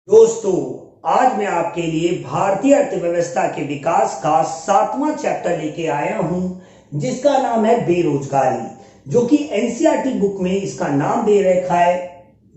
दोस्तों, आज मैं आपके लिए भारतीय अर्थव्यवस्था के विकास का 7वां चैप्टर लेके आया हूं, जिसका नाम है बेरोजगारी, जो कि एनसीईआरटी बुक में इसका नाम दे रखा है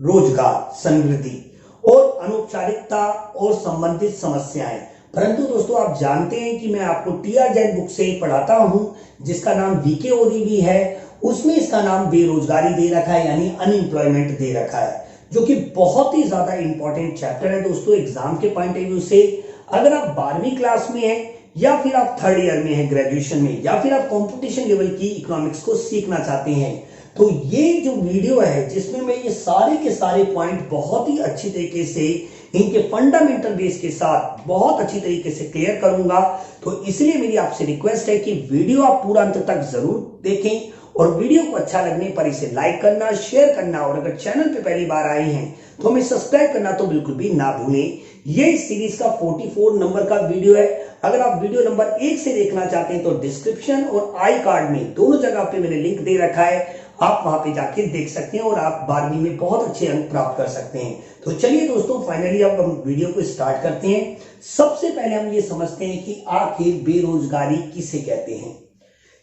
रोजगार, समृद्धि और अनौपचारिकता और संबंधित समस्याएं। परंतु दोस्तों, आप जानते हैं कि मैं आपको टीआर जैन बुक से पढ़ाता हूं, जिसका नाम वीके ओडीवी है। उसमें इसका नाम बेरोजगारी दे रखा है, यानी अनएम्प्लॉयमेंट दे रखा है, जो कि बहुत ही ज्यादा इंपॉर्टेंट चैप्टर है दोस्तों एग्जाम के पॉइंट ऑफ व्यू से। अगर आप 12वीं क्लास में हैं, या फिर आप 3rd ईयर में हैं ग्रेजुएशन में, या फिर आप कंपटीशन लेवल की इकोनॉमिक्स को सीखना चाहते हैं, तो ये जो वीडियो है जिसमें मैं ये सारे के सारे पॉइंट बहुत ही अच्छी तरीके से इनके फंडामेंटल बेस के साथ बहुत अच्छी तरीके से क्लियर करूंगा, तो इसलिए मेरी आपसे रिक्वेस्ट है कि वीडियो आप पूरा अंत तक जरूर देखें और वीडियो को अच्छा लगने पर इसे लाइक करना, शेयर करना, और अगर चैनल पे पहली बार आए हैं तो हमें सब्सक्राइब करना तो बिल्कुल भी ना भूलें। ये इस सीरीज का 44 नंबर का वीडियो है। अगर आप वीडियो नंबर 1 से देखना चाहते हैं तो डिस्क्रिप्शन और आई कार्ड में दोनों जगह पे मैंने लिंक दे रखा है, आप वहां पे जाके देख सकते हैं और आप 12वीं में बहुत अच्छे अंक प्राप्त कर सकते हैं। तो चलिए दोस्तों, फाइनली अब हम वीडियो को स्टार्ट करते हैं। सबसे पहले हम ये समझते हैं कि आखिर बेरोजगारी किसे कहते हैं।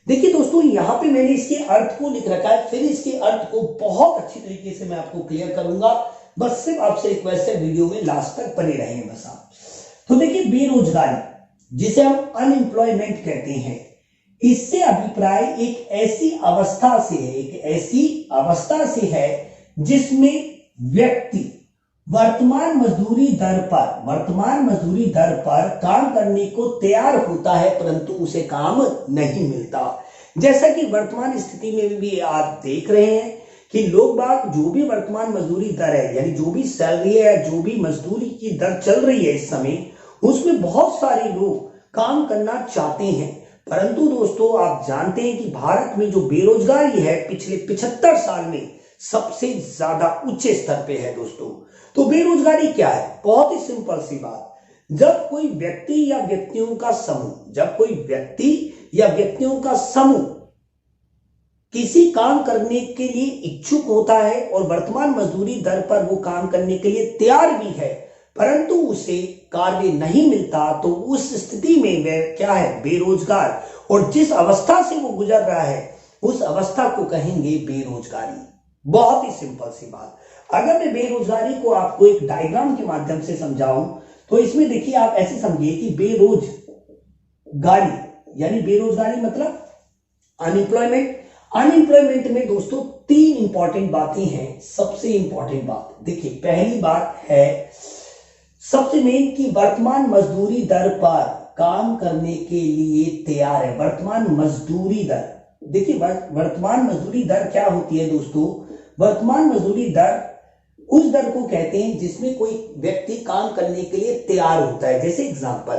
देखिए दोस्तों, यहां पे मैंने इसके अर्थ को लिख रखा है, फिर इसके अर्थ को बहुत अच्छी तरीके से मैं आपको क्लियर करूंगा। बस सिर्फ आपसे रिक्वेस्ट है वीडियो में लास्ट तक बने रहेंगे बस आप। तो देखिए, बेरोजगारी, जिसे हम अनएम्प्लॉयमेंट कहते हैं, इससे अभिप्राय एक ऐसी अवस्था से है जिसमें व्यक्ति वर्तमान मजदूरी दर पर काम करने को तैयार होता है, परंतु उसे काम नहीं मिलता। जैसा कि वर्तमान स्थिति में भी आप देख रहे हैं कि लोग बाग जो भी वर्तमान मजदूरी दर है, यानी जो भी सैलरी है, जो भी मजदूरी की दर चल रही है इस समय, उसमें बहुत सारे लोग काम करना चाहते हैं। परंतु दोस्तों, आप जानते हैं कि भारत में जो बेरोजगारी है पिछले 75 साल में सबसे ज्यादा उच्च स्तर पे है दोस्तों। तो बेरोजगारी क्या है? बहुत ही सिंपल सी बात, जब कोई व्यक्ति या व्यक्तियों का समूह किसी काम करने के लिए इच्छुक होता है और वर्तमान मजदूरी दर पर वो काम करने के लिए तैयार भी है, परंतु उसे कार्य नहीं मिलता, तो उस स्थिति में वह क्या है? बेरोजगार। और जिस अवस्था से वो गुजर रहा है उस अवस्था को कहेंगे बेरोजगारी। बहुत ही सिंपल सी बात। अगर मैं बेरोजगारी को आपको एक डायग्राम के माध्यम से समझाऊं, तो इसमें देखिए, आप ऐसे समझिए कि बेरोजगारी मतलब अनएम्प्लॉयमेंट में दोस्तों 3 इंपॉर्टेंट बातें हैं। सबसे इंपॉर्टेंट बात देखिए, पहली बात है सबसे मेन कि वर्तमान मजदूरी दर पर काम करने के लिए तैयार है। वर्तमान मजदूरी दर, देखिए वर्तमान मजदूरी दर क्या होती है दोस्तों? वर्तमान मजदूरी दर उस दर को कहते हैं जिसमें कोई व्यक्ति काम करने के लिए तैयार होता है। जैसे एग्जांपल,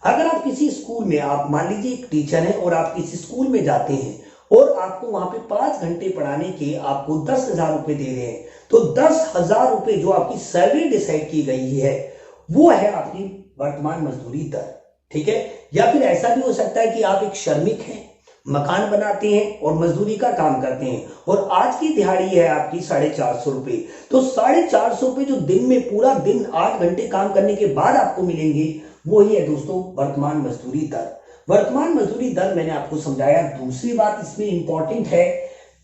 अगर आप किसी स्कूल में, आप मान लीजिए एक टीचर हैं और आप किसी स्कूल में जाते हैं और आपको वहां पे 5 घंटे पढ़ाने के आपको 10,000 रुपए दे रहे हैं, तो 10,000 रुपए जो आपकी सैलरी डिसाइड की गई है वो है आपकी वर्तमान मजदूरी दर। ठीक है? या फिर ऐसा भी हो सकता है कि आप एक श्रमिक हैं, मकान बनाते हैं और मजदूरी का काम करते हैं, और आज की दिहाड़ी है आपकी 450 रुपए। तो 450 रुपए जो दिन में पूरा दिन 8 घंटे काम करने के बाद आपको मिलेंगे, वही है दोस्तों वर्तमान मजदूरी दर। वर्तमान मजदूरी दर मैंने आपको समझाया। दूसरी बात इसमें इंपॉर्टेंट है,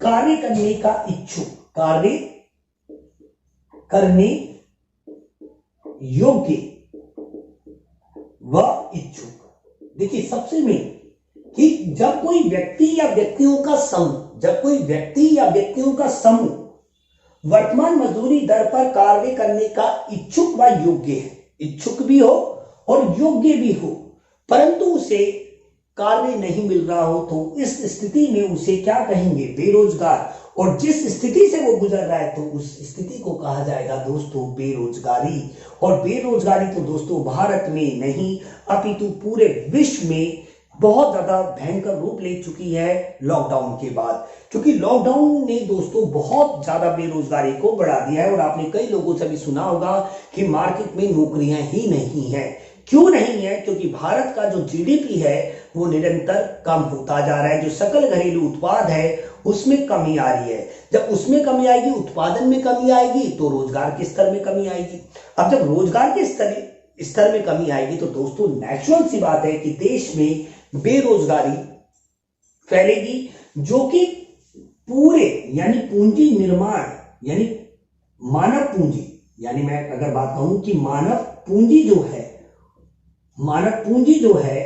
कार्य करने का इच्छुक, कार्य करने योग्य व इच्छुक। देखिए, सबसे मेन कि जब कोई व्यक्ति या व्यक्तियों का समूह वर्तमान मजदूरी दर पर कार्य करने का इच्छुक व योग्य है, इच्छुक भी हो और योग्य भी हो, परंतु उसे कार्य नहीं मिल रहा हो, तो इस स्थिति में उसे क्या कहेंगे? बेरोजगार। और जिस स्थिति से वो गुजर रहा है तो उस स्थिति को कहा जाएगा दोस्तों बेरोजगारी। और बेरोजगारी तो दोस्तों भारत में नहीं अपितु पूरे विश्व में बहुत ज्यादा भयंकर रूप ले चुकी है लॉकडाउन के बाद, क्योंकि लॉकडाउन ने दोस्तों बहुत ज्यादा बेरोजगारी को बढ़ा दिया है। और आपने कई लोगों से भी सुना होगा कि मार्केट में नौकरियां ही नहीं है। क्यों नहीं है? क्योंकि भारत का जो जीडीपी है वो निरंतर कम होता जा रहा है, जो सकल घरेलू उत्पाद है उसमें कमी आ रही है। जब उसमें कमी आएगी, उत्पादन में कमी आएगी, तो रोजगार के स्तर में कमी आएगी। अब जब रोजगार के स्तर में कमी आएगी तो दोस्तों नेचुरल सी बात है कि देश में बेरोजगारी फैलेगी, जो कि पूरे यानी पूंजी निर्माण यानी मानव पूंजी, यानी मैं अगर बात कहूं कि मानव पूंजी जो है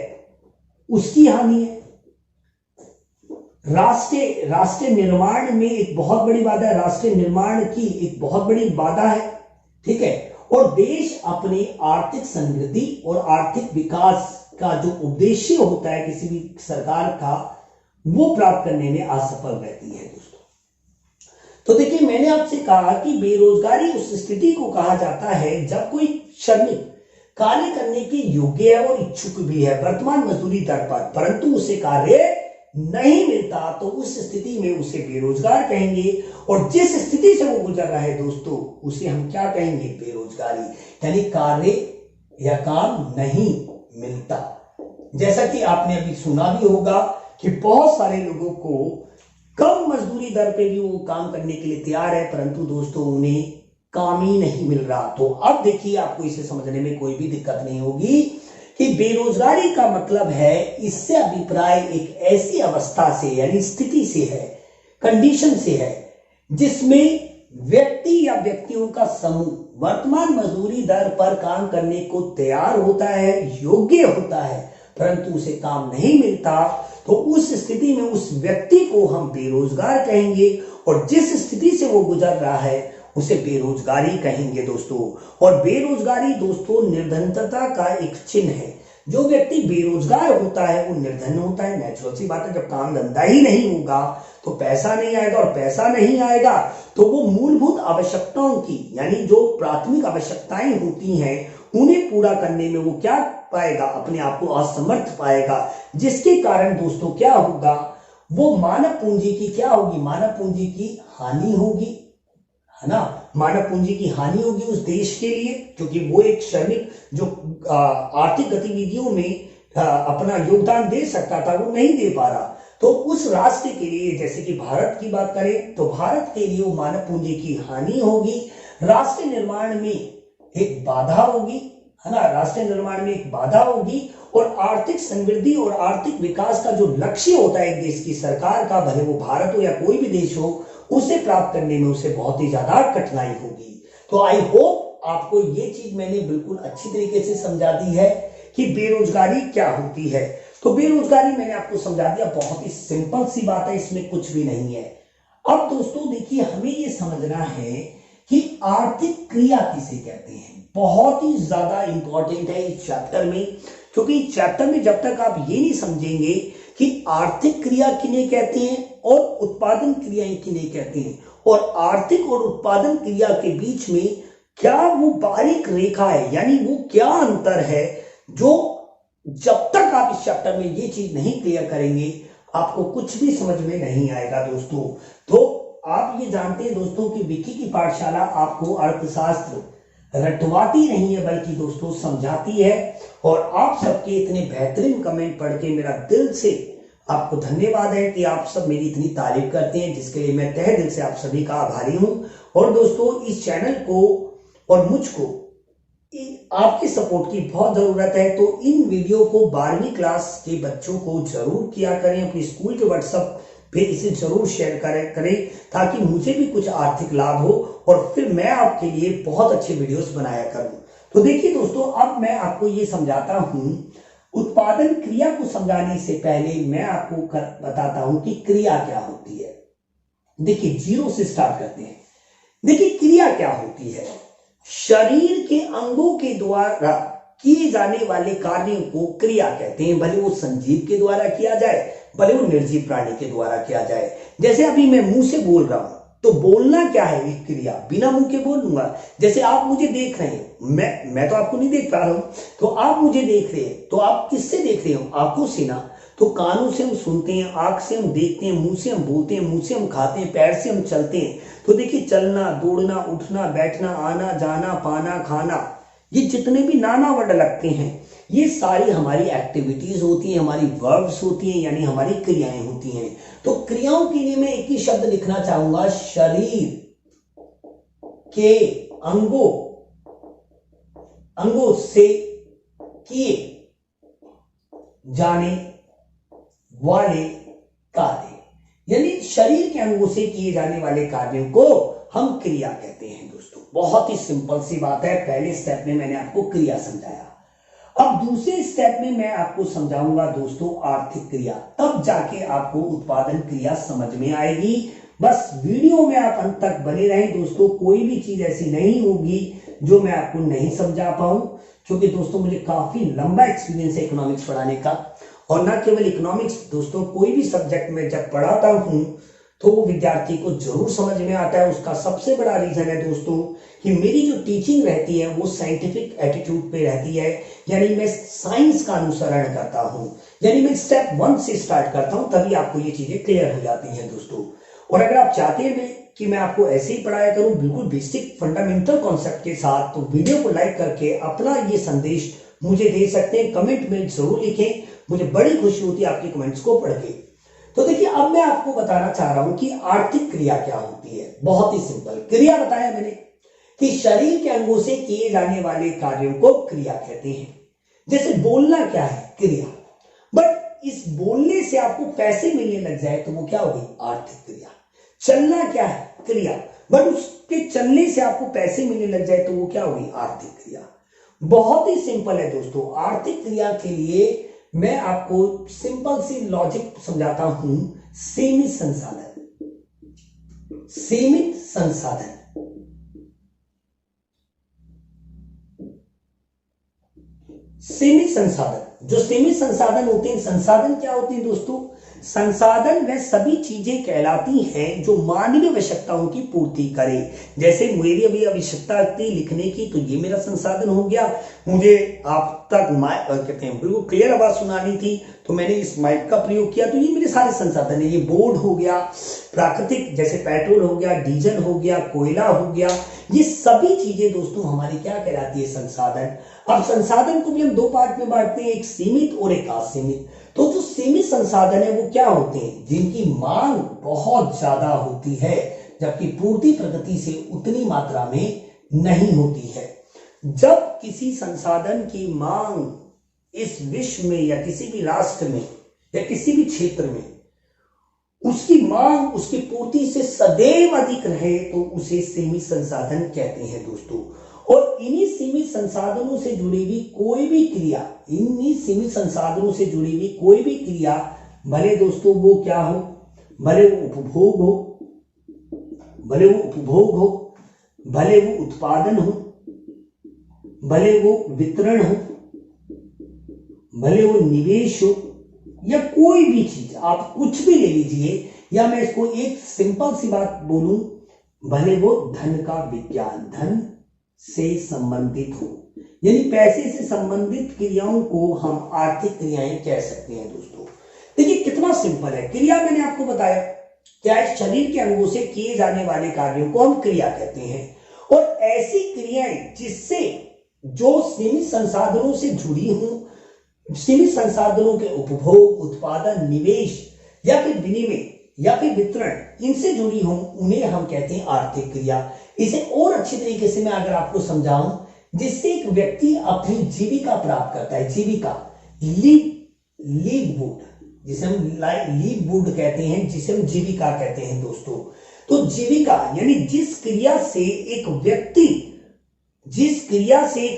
उसकी हानि है। राष्ट्र निर्माण में एक बहुत बड़ी बाधा है, राष्ट्र निर्माण की एक बहुत बड़ी बाधा है, ठीक है। और देश अपने आर्थिक समृद्धि और आर्थिक विकास का जो उद्देश्य होता है किसी भी सरकार का, वो प्राप्त करने में असफल रहती है दोस्तों। तो देखिए, मैंने आपसे कहा कि बेरोजगारी उस स्थिति को कहा जाता है जब कोई श्रमिक कार्य करने के योग्य है और इच्छुक भी है वर्तमान मजदूरी दर पर, परंतु उसे कार्य नहीं मिलता, तो उस स्थिति में उसे बेरोजगार कहेंगे। और जिस स्थिति से वो गुजर रहा है दोस्तों, उसे हम क्या कहेंगे? बेरोजगारी, यानी कार्य या काम नहीं मिलता। जैसा कि आपने अभी सुना भी होगा कि बहुत सारे लोगों को कम मजदूरी दर पे भी वो काम करने के लिए तैयार है, परंतु दोस्तों उन्हें काम ही नहीं मिल रहा। तो अब देखिए, आपको इसे समझने में कोई भी दिक्कत नहीं होगी कि बेरोजगारी का मतलब है, इससे अभिप्राय एक ऐसी अवस्था से यानी स्थिति से है, कंडीशन से है, जिसमें व्यक्ति या व्यक्तियों का समूह वर्तमान मजदूरी दर पर काम करने को तैयार होता है, योग्य होता है, परंतु उसे काम नहीं मिलता। तो उस स्थिति में उस व्यक्ति को हम बेरोजगार कहेंगे, और जिस स्थिति से वो गुजर रहा है उसे बेरोजगारी कहेंगे दोस्तों। और बेरोजगारी दोस्तों निर्धनता का एक चिन्ह है। जो व्यक्ति बेरोजगार होता है वो निर्धन होता है, नेचुरल सी बात है। जब काम धंधा ही नहीं होगा तो पैसा नहीं आएगा, और पैसा नहीं आएगा तो वो मूलभूत आवश्यकताओं की यानी जो प्राथमिक आवश्यकताएं होती हैं उन्हें पूरा करने में वो क्या पाएगा? अपने आप को असमर्थ पाएगा, जिसके कारण दोस्तों क्या होगा? वो मानव पूंजी की क्या होगी? मानव पूंजी की हानि होगी, है ना। मानव पूंजी की हानि होगी उस देश के लिए, क्योंकि वो एक श्रमिक जो आर्थिक गतिविधियों में अपना योगदान दे सकता था वो नहीं दे पा रहा। तो उस राष्ट्र के लिए, जैसे कि भारत की बात करें तो भारत के लिए वो मानव पूंजी की हानि होगी, राष्ट्र निर्माण में एक बाधा होगी, है ना। राष्ट्र निर्माण में एक बाधा होगी, और आर्थिक समृद्धि और आर्थिक विकास का जो लक्ष्य होता है एक देश की सरकार का, भले वो भारत हो या कोई भी देश हो, उसे प्राप्त करने में उसे बहुत ही ज्यादा कठिनाई होगी। तो आई होप आपको ये चीज मैंने बिल्कुल अच्छी तरीके से समझा दी है कि बेरोजगारी क्या होती है। तो बेरोजगारी मैंने आपको समझा दिया, बहुत ही सिंपल सी बात है, इसमें कुछ भी नहीं है। अब दोस्तों देखिए, हमें ये समझना है कि आर्थिक क्रिया किसे कहते हैं। बहुत ही ज्यादा इंपॉर्टेंट है इस चैप्टर में, क्योंकि इस चैप्टर में जब तक आप ये नहीं समझेंगे कि आर्थिक क्रिया किन्हें कहते हैं और उत्पादन क्रियाएं किन्हें कहते हैं, और आर्थिक और उत्पादन क्रिया के बीच में क्या वो बारीक रेखा है, यानी वो क्या अंतर है, जो जब तक आप इस चैप्टर में ये चीज नहीं क्लियर करेंगे आपको कुछ भी समझ में नहीं आएगा दोस्तों। तो आप ये जानते हैं दोस्तों कि विकी की पाठशाला आपको अर्थशास्त्र रटवाती नहीं है, बल्कि दोस्तों समझाती है। और आप सबके इतने बेहतरीन कमेंट पढ़ के मेरा दिल से आपको धन्यवाद है कि आप सब मेरी इतनी तारीफ करते हैं, जिसके लिए मैं तहे दिल से आप सभी का आभारी हूं। और दोस्तों, इस चैनल को और मुझको आपकी सपोर्ट की बहुत जरूरत है, तो इन वीडियो को 12वीं क्लास के बच्चों को जरूर किया करें, अपने स्कूल के व्हाट्सएप पे इसे जरूर शेयर करें ताकि मुझे भी कुछ आर्थिक लाभ हो, और फिर मैं आपके लिए बहुत अच्छे वीडियोस बनाया करूं। तो देखिए दोस्तों, अब मैं आपको ये समझाता हूं, उत्पादन क्रिया को समझाने से पहले मैं आपको बताता हूं कि क्रिया क्या होती है। देखिए, जीरो से स्टार्ट करते हैं। देखिए, क्रिया क्या होती है? शरीर के अंगों के द्वारा किए जाने वाले कार्यों को क्रिया कहते हैं, भले वो संजीव के द्वारा किया जाए, भले वो निर्जीव प्राणी के द्वारा किया जाए। जैसे अभी मैं मुंह से बोल रहा हूं, तो बोलना क्या है? एक क्रिया, बिना मुंह के बोलूंगा। जैसे आप मुझे देख रहे हैं, मैं तो आपको नहीं देख पा रहा हूं, तो आप मुझे देख रहे हैं, तो आप किससे देख रहे हो? आंखों से ना। तो कानों से हम सुनते हैं, आंख से हम देखते हैं, मुंह से हम बोलते हैं, मुंह से हम खाते हैं, पैर से हम चलते हैं। तो देखिए, चलना, दौड़ना, उठना, बैठना, आना जाना, पाना, खाना, ये जितने भी नाना वर्ड लगते हैं ये सारी हमारी एक्टिविटीज होती हैं, हमारी वर्ब्स होती हैं, यानी हमारी क्रियाएं होती हैं। तो क्रियाओं के लिए मैं एक ही शब्द लिखना चाहूंगा, शरीर के अंगों से किए जाने वाले कार्य, यानी शरीर के अंगों से किए जाने वाले कार्यों को हम क्रिया कहते हैं दोस्तों। बहुत ही सिंपल सी बात है। पहले स्टेप में मैंने आपको क्रिया समझाया, अब दूसरे स्टेप में मैं आपको समझाऊंगा दोस्तों आर्थिक क्रिया, तब जाके आपको उत्पादन क्रिया समझ में आएगी। बस वीडियो में आप अंत तक बने रहें दोस्तों, कोई भी चीज ऐसी नहीं होगी जो मैं आपको नहीं समझा पाऊं, क्योंकि दोस्तों मुझे काफी लंबा एक्सपीरियंस है इकोनॉमिक्स पढ़ाने का। और न केवल इकोनॉमिक्स दोस्तों, कोई भी सब्जेक्ट में जब पढ़ाता हूं तो वो विद्यार्थी को जरूर समझ में आता है। उसका सबसे बड़ा रीजन है दोस्तों कि मेरी जो टीचिंग रहती है वो साइंटिफिक एटीट्यूड पे रहती है, यानी मैं साइंस का अनुसरण करता हूं, यानी मैं स्टेप 1 से स्टार्ट करता हूं, तभी आपको ये चीजें क्लियर हो जाती हैं दोस्तों। और अगर आप चाहते हैं कि मैं आपको ऐसे ही पढ़ाया करूं बिल्कुल बेसिक फंडामेंटल कॉन्सेप्ट के साथ, तो वीडियो को लाइक करके अपना ये संदेश मुझे दे सकते हैं, कमेंट में जरूर लिखें, मुझे बड़ी खुशी होती है आपके कमेंट्स को पढ़ के। तो देखिए, अब मैं आपको बताना चाह रहा हूं कि आर्थिक क्रिया क्या होती है। बहुत ही सिंपल, क्रिया बताया मैंने कि शरीर के अंगों से किए जाने वाले कार्यों को क्रिया कहते हैं। जैसे बोलना क्या है, क्रिया, बट इस बोलने से आपको पैसे मिलने लग जाए तो वो क्या होगी, आर्थिक क्रिया। चलना क्या है, क्रिया, बट उसके चलने से आपको पैसे मिलने लग जाए तो वो क्या होगी, आर्थिक क्रिया। बहुत ही सिंपल है दोस्तों। आर्थिक क्रिया के लिए मैं आपको सिंपल सी लॉजिक समझाता हूं। सीमित संसाधन, सीमित संसाधन, सीमित संसाधन, जो सीमित संसाधन होते हैं, संसाधन क्या होते हैं दोस्तों, संसाधन वह सभी चीजें कहलाती हैं जो मानवीय आवश्यकताओं की पूर्ति करे। जैसे मेरी अभी आवश्यकता थी लिखने की, तो ये मेरा संसाधन हो गया। मुझे आप तक कहते हैं बिल्कुल क्लियर आवाज सुनानी थी, तो मैंने इस माइक का प्रयोग किया, तो ये मेरे सारे संसाधन है। ये बोर्ड हो गया, प्राकृतिक जैसे पेट्रोल हो गया, डीजल हो गया, कोयला हो गया, ये सभी चीजें दोस्तों हमारी क्या कहलाती है, संसाधन। अब संसाधन को भी हम दो पार्ट में बांटते हैं, एक सीमित और एक असीमित। तो जो सीमित संसाधन है वो क्या होते हैं, जिनकी मांग बहुत ज्यादा होती है जबकि पूर्ति प्रगति से उतनी मात्रा में नहीं होती है। जब किसी संसाधन की मांग इस विश्व में या किसी भी राष्ट्र में या किसी भी क्षेत्र में उसकी मांग उसकी पूर्ति से सदैव अधिक रहे तो उसे सीमित संसाधन कहते हैं दोस्तों। और इन्हीं सीमित संसाधनों से जुड़ी हुई कोई भी क्रिया, इन्हीं सीमित संसाधनों से जुड़ी हुई कोई भी क्रिया, भले दोस्तों वो क्या हो, भले वो उपभोग हो, भले वो उपभोग हो, भले वो उत्पादन हो, भले वो वितरण हो, भले वो निवेश हो, या कोई भी चीज आप कुछ भी ले लीजिए, या मैं इसको एक सिंपल सी बात बोलूं, भले वो धन का विज्ञान, धन से संबंधित हो, यानी पैसे से संबंधित क्रियाओं को हम आर्थिक क्रियाएं कह सकते हैं दोस्तों। देखिए कितना सिंपल है। क्रिया मैंने आपको बताया क्या है, शरीर के अंगों से किए जाने वाले कार्यों को हम क्रिया कहते हैं। और ऐसी क्रियाएं जिससे जो सीमित संसाधनों से जुड़ी हों, सीमित संसाधनों के उपभोग, उत्पादन, निवेश या फिर विनिमय या फिर वितरण, इनसे जुड़ी हों, उन्हें हम कहते हैं आर्थिक क्रिया। इसे और अच्छी तरीके से मैं अगर आपको समझाऊं, जिससे एक व्यक्ति अपनी जीविका प्राप्त करता है, जीविका, लीववुड, जिसे हम लीववुड कहते हैं, जिसे हम जीविका कहते हैं दोस्तों। तो जीविका यानी जिस क्रिया से एक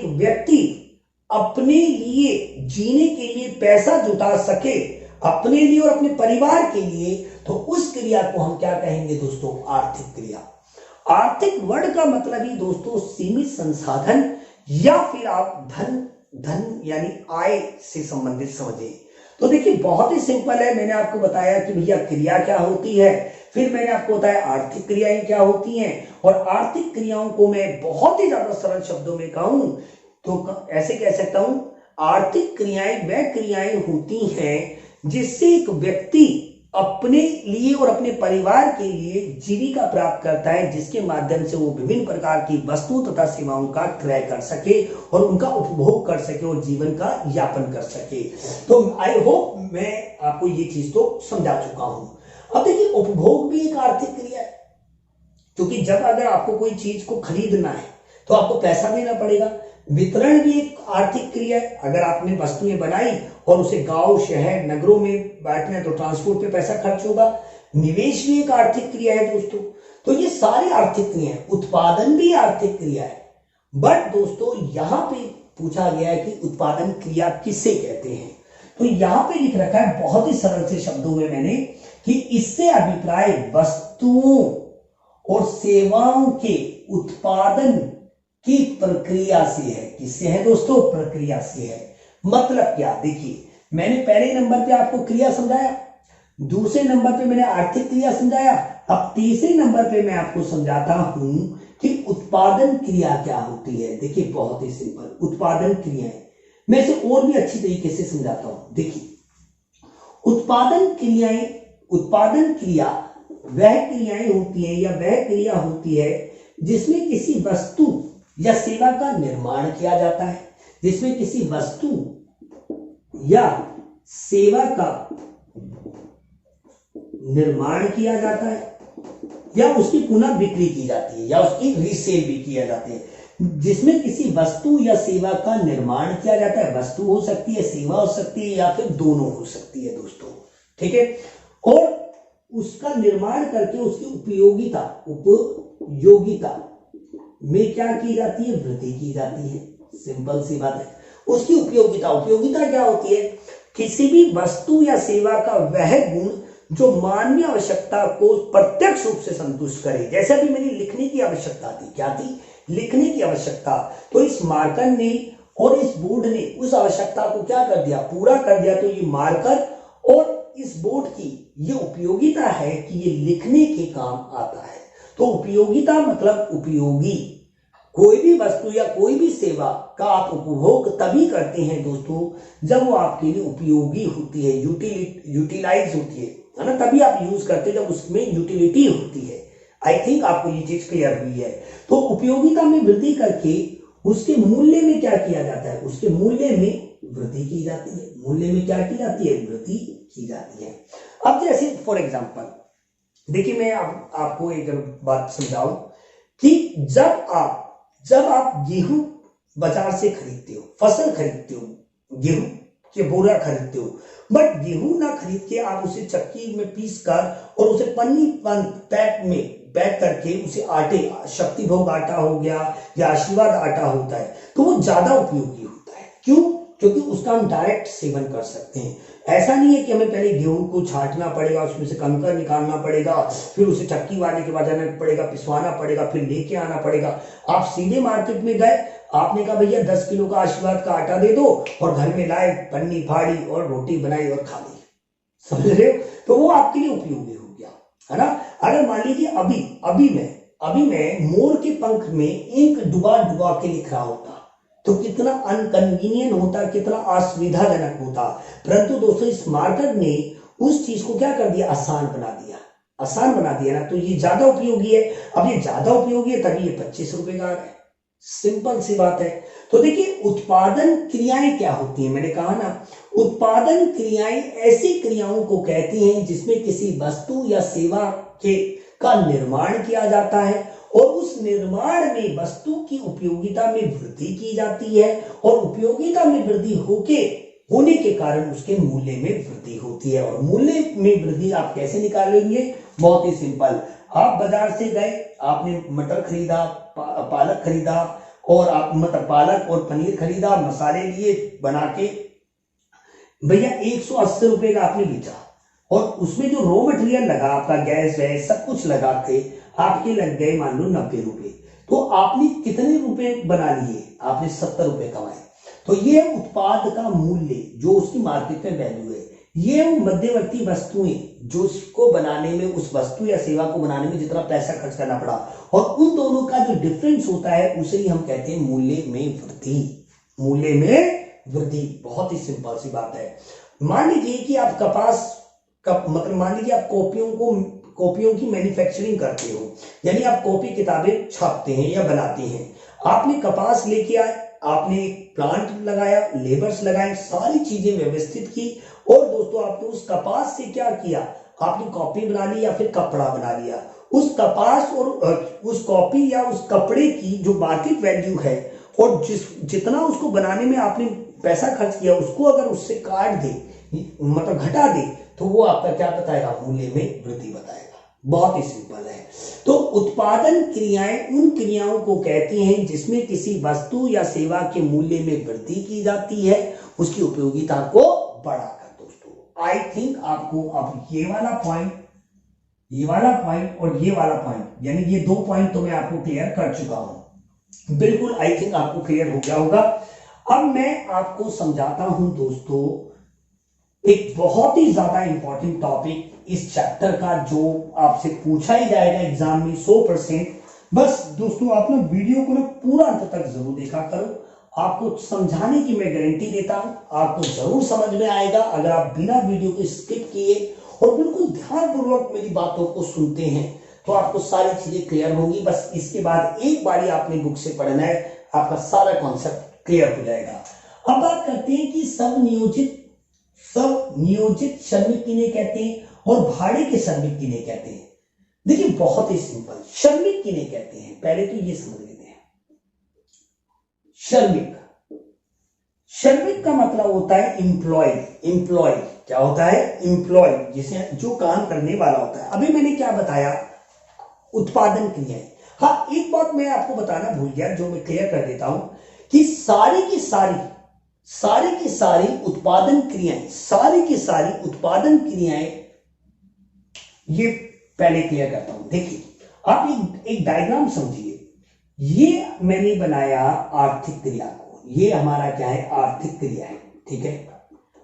व्यक्ति अपने लिए जीने के लिए पैसा जुटा सके, अपने लिए और अपने परिवार के लिए, तो उस क्रिया को हम क्या कहेंगे दोस्तों, आर्थिक क्रिया। आर्थिक वर्ड का मतलब ही दोस्तों सीमित संसाधन, या फिर आप धन यानी आय से संबंधित समझिए। तो देखिए बहुत ही सिंपल है। मैंने आपको बताया कि भैया क्रिया क्या होती है, फिर मैंने आपको बताया आर्थिक क्रियाएं क्या होती हैं, और आर्थिक क्रियाओं को मैं बहुत ही ज्यादा सरल शब्दों में कहूं तो ऐसे कह सकता हूं, आर्थिक क्रियाएं वह क्रियाएं होती हैं जिससे एक व्यक्ति अपने लिए और अपने परिवार के लिए जीविका प्राप्त करता है, जिसके माध्यम से वो विभिन्न प्रकार की वस्तुओं तथा सेवाओं का क्रय कर सके और उनका उपभोग कर सके और जीवन का यापन कर सके। तो आई होप मैं आपको ये चीज तो समझा चुका हूं। अब देखिए, उपभोग भी एक आर्थिक क्रिया है, क्योंकि जब अगर आपको कोई चीज को खरीदना है तो आपको पैसा देना पड़ेगा। वितरण भी एक आर्थिक क्रिया है, अगर आपने वस्तुएं बनाई और उसे गांव शहर नगरों में बांटना है तो ट्रांसपोर्ट पे पैसा खर्च होगा। निवेश भी एक आर्थिक क्रिया है दोस्तों। तो ये सारी आर्थिक क्रिया है। उत्पादन भी आर्थिक क्रिया है। बट दोस्तों, यहां पे पूछा गया है कि उत्पादन क्रिया किसे कहते हैं, तो यहां पे लिख रखा है बहुत ही सरल से शब्दों में मैंने कि इससे अभिप्राय वस्तुओं और सेवाओं के उत्पादन की प्रक्रिया से है। किससे है दोस्तों? प्रक्रिया से है। मतलब क्या? देखिए, मैंने पहले नंबर पे आपको क्रिया समझाया, दूसरे नंबर पे मैंने आर्थिक क्रिया समझाया, अब तीसरे नंबर पे मैं आपको समझाता हूं कि उत्पादन क्रिया क्या होती है। देखिए, बहुत ही सिंपल उत्पादन क्रियाएं, मैं इसे और भी अच्छी तरीके से समझाता हूं। देखिए, उत्पादन क्रिया वह क्रियाएं होती है या वह क्रिया होती है जिसमें किसी वस्तु या सेवा का निर्माण किया जाता है, जिसमें किसी वस्तु या सेवा का निर्माण किया जाता है या उसकी पुनः बिक्री की जाती है या उसकी रीसेल भी किया जाती है। जिसमें किसी वस्तु या सेवा का निर्माण किया जाता है, वस्तु हो सकती है, सेवा हो सकती है या फिर दोनों हो सकती है दोस्तों, ठीक है। और उसका निर्माण करके उसकी उपयोगिता में क्या की जाती है? वृद्धि की जाती है। सिंपल सी बात है। उसकी उपयोगिता क्या होती है? किसी भी वस्तु या सेवा का वह गुण जो मानवीय आवश्यकता को प्रत्यक्ष रूप से संतुष्ट करे। जैसे अभी मेरी लिखने की आवश्यकता थी, क्या थी? लिखने की आवश्यकता। तो इस मार्कर ने और इस बोर्ड ने उस आवश्यकता को क्या कर दिया? पूरा कर दिया। तो ये मार्कर और इस बोर्ड की ये उपयोगिता है कि ये लिखने के काम आता है। तो उपयोगिता मतलब उपयोगी। कोई भी वस्तु या कोई भी सेवा का आप उपभोग तभी करते हैं दोस्तों जब वो आपके लिए उपयोगी होती है, यूटिलाइज होती है ना, तभी आप यूज करते हैं जब उसमें यूटिलिटी होती है। आई थिंक आपको ये चीज क्लियर हुई है। तो उपयोगिता में वृद्धि करके उसके मूल्य में क्या किया जाता है? उसके मूल्य में वृद्धि की जाती है। मूल्य में क्या की जाती है? वृद्धि की जाती है। अब जैसे फॉर एग्जांपल देखिए, मैं आपको एक बात समझाऊं कि जब आप गेहूं बाजार से खरीदते हो, फसल खरीदते हो, गेहूं के बोरा खरीदते हो, बट गेहूं ना खरीद के आप उसे चक्की में पीस कर और उसे पन्नी पैक करके उसे आटे, शक्ति भोग आटा हो गया या आशीर्वाद आटा होता है, तो वो ज्यादा उपयोगी होता है। क्यों? क्योंकि उसका हम डायरेक्ट सेवन कर सकते हैं। ऐसा नहीं है कि हमें पहले गेहूं को छांटना पड़ेगा, उसमें से कंकर निकालना पड़ेगा, फिर उसे चक्की वाले के पास जाना पड़ेगा, पिसवाना पड़ेगा, फिर लेके आना पड़ेगा। आप सीधे मार्केट में गए, आपने कहा भैया 10 किलो का आशीर्वाद का आटा दे दो, और घर में लाए, पन्नी फाड़ी और रोटी बनाई और खा ली। समझ रहे हो? तो वो आपके लिए उपयोगी हो गया, है ना। अगर मान लीजिए अभी मैं मोर के पंख में इंक डुबा के लिख रहा होता तो कितना अनकन्वीनियंट होता, कितना असुविधाजनक होता। परंतु दोस्तों, इस मार्कर ने उस चीज को क्या कर दिया? आसान बना दिया ना। तो ये ज्यादा उपयोगी है। अब ये ज्यादा उपयोगी है तभी ये 25 रुपए का आ रहा है। सिंपल सी बात है। तो देखिए, उत्पादन क्रियाएं क्या होती हैं? मैंने कहा ना, उत्पादन क्रियाएं ऐसी क्रियाओं को कहती हैं जिसमें किसी वस्तु या सेवा का निर्माण किया जाता है और उस निर्माण में वस्तु की उपयोगिता में वृद्धि की जाती है और उपयोगिता में वृद्धि होने के कारण उसके मूल्य में वृद्धि होती है। और मूल्य में वृद्धि आप कैसे निकालेंगे? बहुत ही सिंपल। आप बाजार से गए, आपने मटर खरीदा, पालक खरीदा, और आप मतलब पालक और पनीर खरीदा, मसाले लिए बना के, भैया 180 रुपए का आपने बेचा, और उसमें जो रॉ मटेरियल लगा, आपका गैस वैस सब कुछ लगा के आपके लग गए मान लो 90 रुपए। तो आपने कितने रुपए बना लिए? आपने 70 रुपए कमाए। तो ये उत्पाद का मूल्य जो उसकी मार्केट में वैल्यू है। ये मध्यवर्ती वस्तुएं जो उसको बनाने में, उस वस्तु या सेवा को बनाने में जितना पैसा खर्च करना पड़ा, और उन दोनों का जो डिफरेंस होता है उसे ही हम कहते हैं मूल्य में वृद्धि। बहुत ही सिंपल सी बात है। मान लीजिए कि आप कपास मतलब मान लीजिए आप कॉपियों की मैन्युफैक्चरिंग करते हो, यानी आप कॉपी किताबें छापते हैं या बनाते हैं। आपने कपास लेके आए, आपने एक प्लांट लगाया, लेबर्स लगाए, सारी चीजें व्यवस्थित की, और दोस्तों आपने उस कपास से क्या किया, आपने कॉपी बना ली या फिर कपड़ा बना लिया। उस कपास और उस कॉपी या उस कपड़े की जो मार्केट वैल्यू है, और जितना उसको बनाने में आपने पैसा खर्च किया, उसको अगर उससे काट दे, मतलब घटा दे, तो वो आपका क्या बताएगा, मूल्य में वृद्धि बताएगा। बहुत ही सिंपल है। तो उत्पादन क्रियाएं उन क्रियाओं को कहती हैं जिसमें किसी वस्तु या सेवा के मूल्य में वृद्धि की जाती है, उसकी उपयोगिता को बढ़ाकर। दोस्तों आई थिंक आपको अब ये वाला पॉइंट और ये वाला पॉइंट, यानी ये 2 पॉइंट तो मैं आपको क्लियर कर चुका हूं। बिल्कुल आई थिंक आपको क्लियर हो गया होगा। अब मैं आपको समझाता हूं दोस्तों एक बहुत ही ज्यादा इंपॉर्टेंट टॉपिक इस चैप्टर का, जो आपसे पूछा ही जाएगा एग्जाम में 100%। बस दोस्तों आप ना वीडियो को ना पूरा अंत तक जरूर देखा करो, आपको समझाने की मैं गारंटी देता हूं, आपको जरूर समझ में आएगा अगर आप बिना वीडियो को स्किप किए और बिल्कुल ध्यानपूर्वक मेरी बातों को सुनते हैं, तो आपको सारी चीजें क्लियर होगी। बस इसके बाद एक बारी आपने बुक से पढ़ना है, आपका सारा कॉन्सेप्ट क्लियर हो जाएगा। अब बात करते हैं कि सब नियोजित श्रमिक किन्हें कहते हैं और भाड़े के श्रमिक किन्हें कहते हैं। देखिए बहुत ही सिंपल, श्रमिक किन्हें कहते हैं पहले तो ये समझ लेते हैं। श्रमिक का मतलब होता है एम्प्लॉय क्या होता है, एम्प्लॉय, जिसे जो काम करने वाला होता है। अभी मैंने क्या बताया, उत्पादन क्रियाएं। हाँ एक बात मैं आपको बताना भूल गया, जो मैं क्लियर कर देता हूं कि सारी की सारी उत्पादन क्रियाएं, ये पहले क्लियर करता हूं। देखिए आप एक डायग्राम समझिए, ये मैंने बनाया आर्थिक क्रिया को, ये हमारा क्या है, आर्थिक क्रिया है। ठीक है,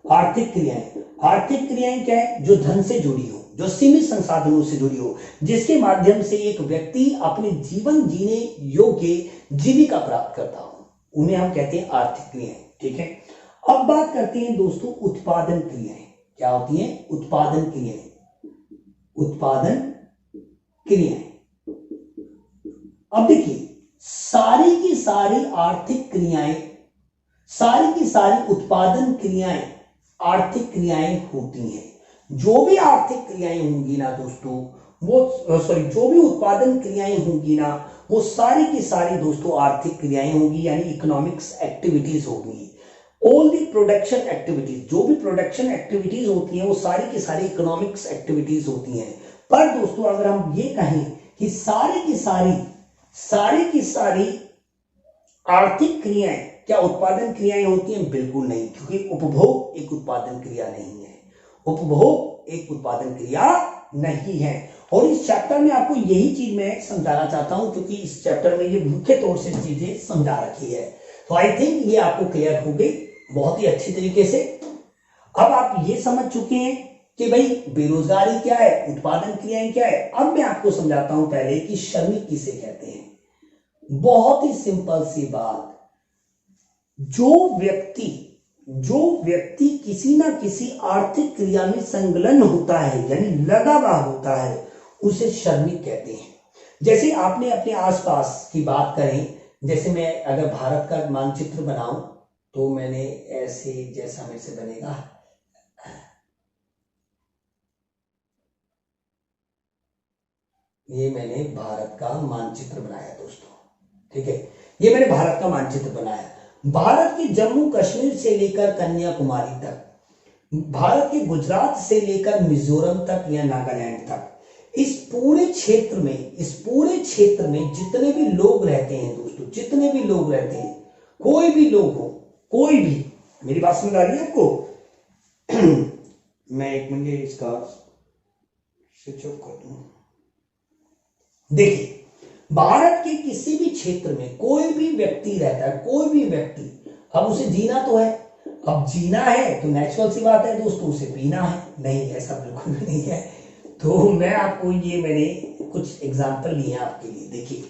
आर्थिक क्रियाएं क्या है, जो धन से जुड़ी हो, जो सीमित संसाधनों से जुड़ी हो, जिसके माध्यम से एक व्यक्ति अपने जीवन जीने योग्य जीविका प्राप्त करता हो, उन्हें हम कहते हैं आर्थिक क्रियाएं। ठीक है, अब बात करते हैं दोस्तों उत्पादन क्रियाएं। क्या होती हैं, उत्पादन क्रियाएं। अब देखिए सारी की सारी आर्थिक क्रियाएं, सारी की सारी उत्पादन क्रियाएं आर्थिक क्रियाएं होती हैं। जो भी आर्थिक क्रियाएं होंगी ना दोस्तों, जो भी उत्पादन क्रियाएं होंगी ना, वो सारी की सारी दोस्तों आर्थिक क्रियाएं होंगी, यानी इकोनॉमिक्स एक्टिविटीज होंगी। ऑल दी प्रोडक्शन एक्टिविटीज, जो भी प्रोडक्शन एक्टिविटीज होती हैं वो सारी की सारी इकोनॉमिक्स एक्टिविटीज होती हैं। पर दोस्तों अगर हम ये कहें कि सारी की सारी आर्थिक क्रियाएं क्या उत्पादन क्रियाएं होती हैं, बिल्कुल नहीं, क्योंकि उपभोग एक उत्पादन क्रिया नहीं है। उपभोग एक उत्पादन क्रिया नहीं है। और इस चैप्टर में आपको यही चीज मैं समझाना चाहता हूं, क्योंकि इस चैप्टर में ये मुख्य तौर से चीजें समझा रखी है। तो आई थिंक ये आपको क्लियर हो गई बहुत ही अच्छी तरीके से। अब आप ये समझ चुके हैं कि भाई बेरोजगारी क्या है, उत्पादन क्रियाएं क्या है। अब मैं आपको समझाता हूं पहले कि श्रमिक किसे कहते हैं। बहुत ही सिंपल सी बात, जो व्यक्ति किसी ना किसी आर्थिक क्रिया में संलग्न होता है, यानी लगा हुआ होता है, उसे श्रमिक कहते हैं। जैसे आपने अपने आसपास की बात करें, जैसे मैं अगर भारत का मानचित्र बनाऊं तो मैंने ऐसे, जैसा मेरे से बनेगा, ये मैंने भारत का मानचित्र बनाया दोस्तों। ठीक है, ये मैंने भारत का मानचित्र बनाया। भारत के जम्मू कश्मीर से लेकर कन्याकुमारी तक, भारत के गुजरात से लेकर मिजोरम तक या नागालैंड तक, इस पूरे क्षेत्र में जितने भी लोग रहते हैं दोस्तों, जितने भी लोग रहते हैं, कोई भी लोग हो, कोई भी, मेरी बात समझ आ रही है आपको? मैं एक मिनट इसका स्विच ऑफ कर दूं। देखिए भारत के किसी भी क्षेत्र में कोई भी व्यक्ति रहता है, कोई भी व्यक्ति, अब उसे जीना तो है, अब जीना है तो नेचुरल सी बात है दोस्तों, उसे पीना है। नहीं, ऐसा बिल्कुल भी नहीं है। तो मैं आपको मैंने कुछ एग्जांपल लिए हैं आपके लिए। देखिए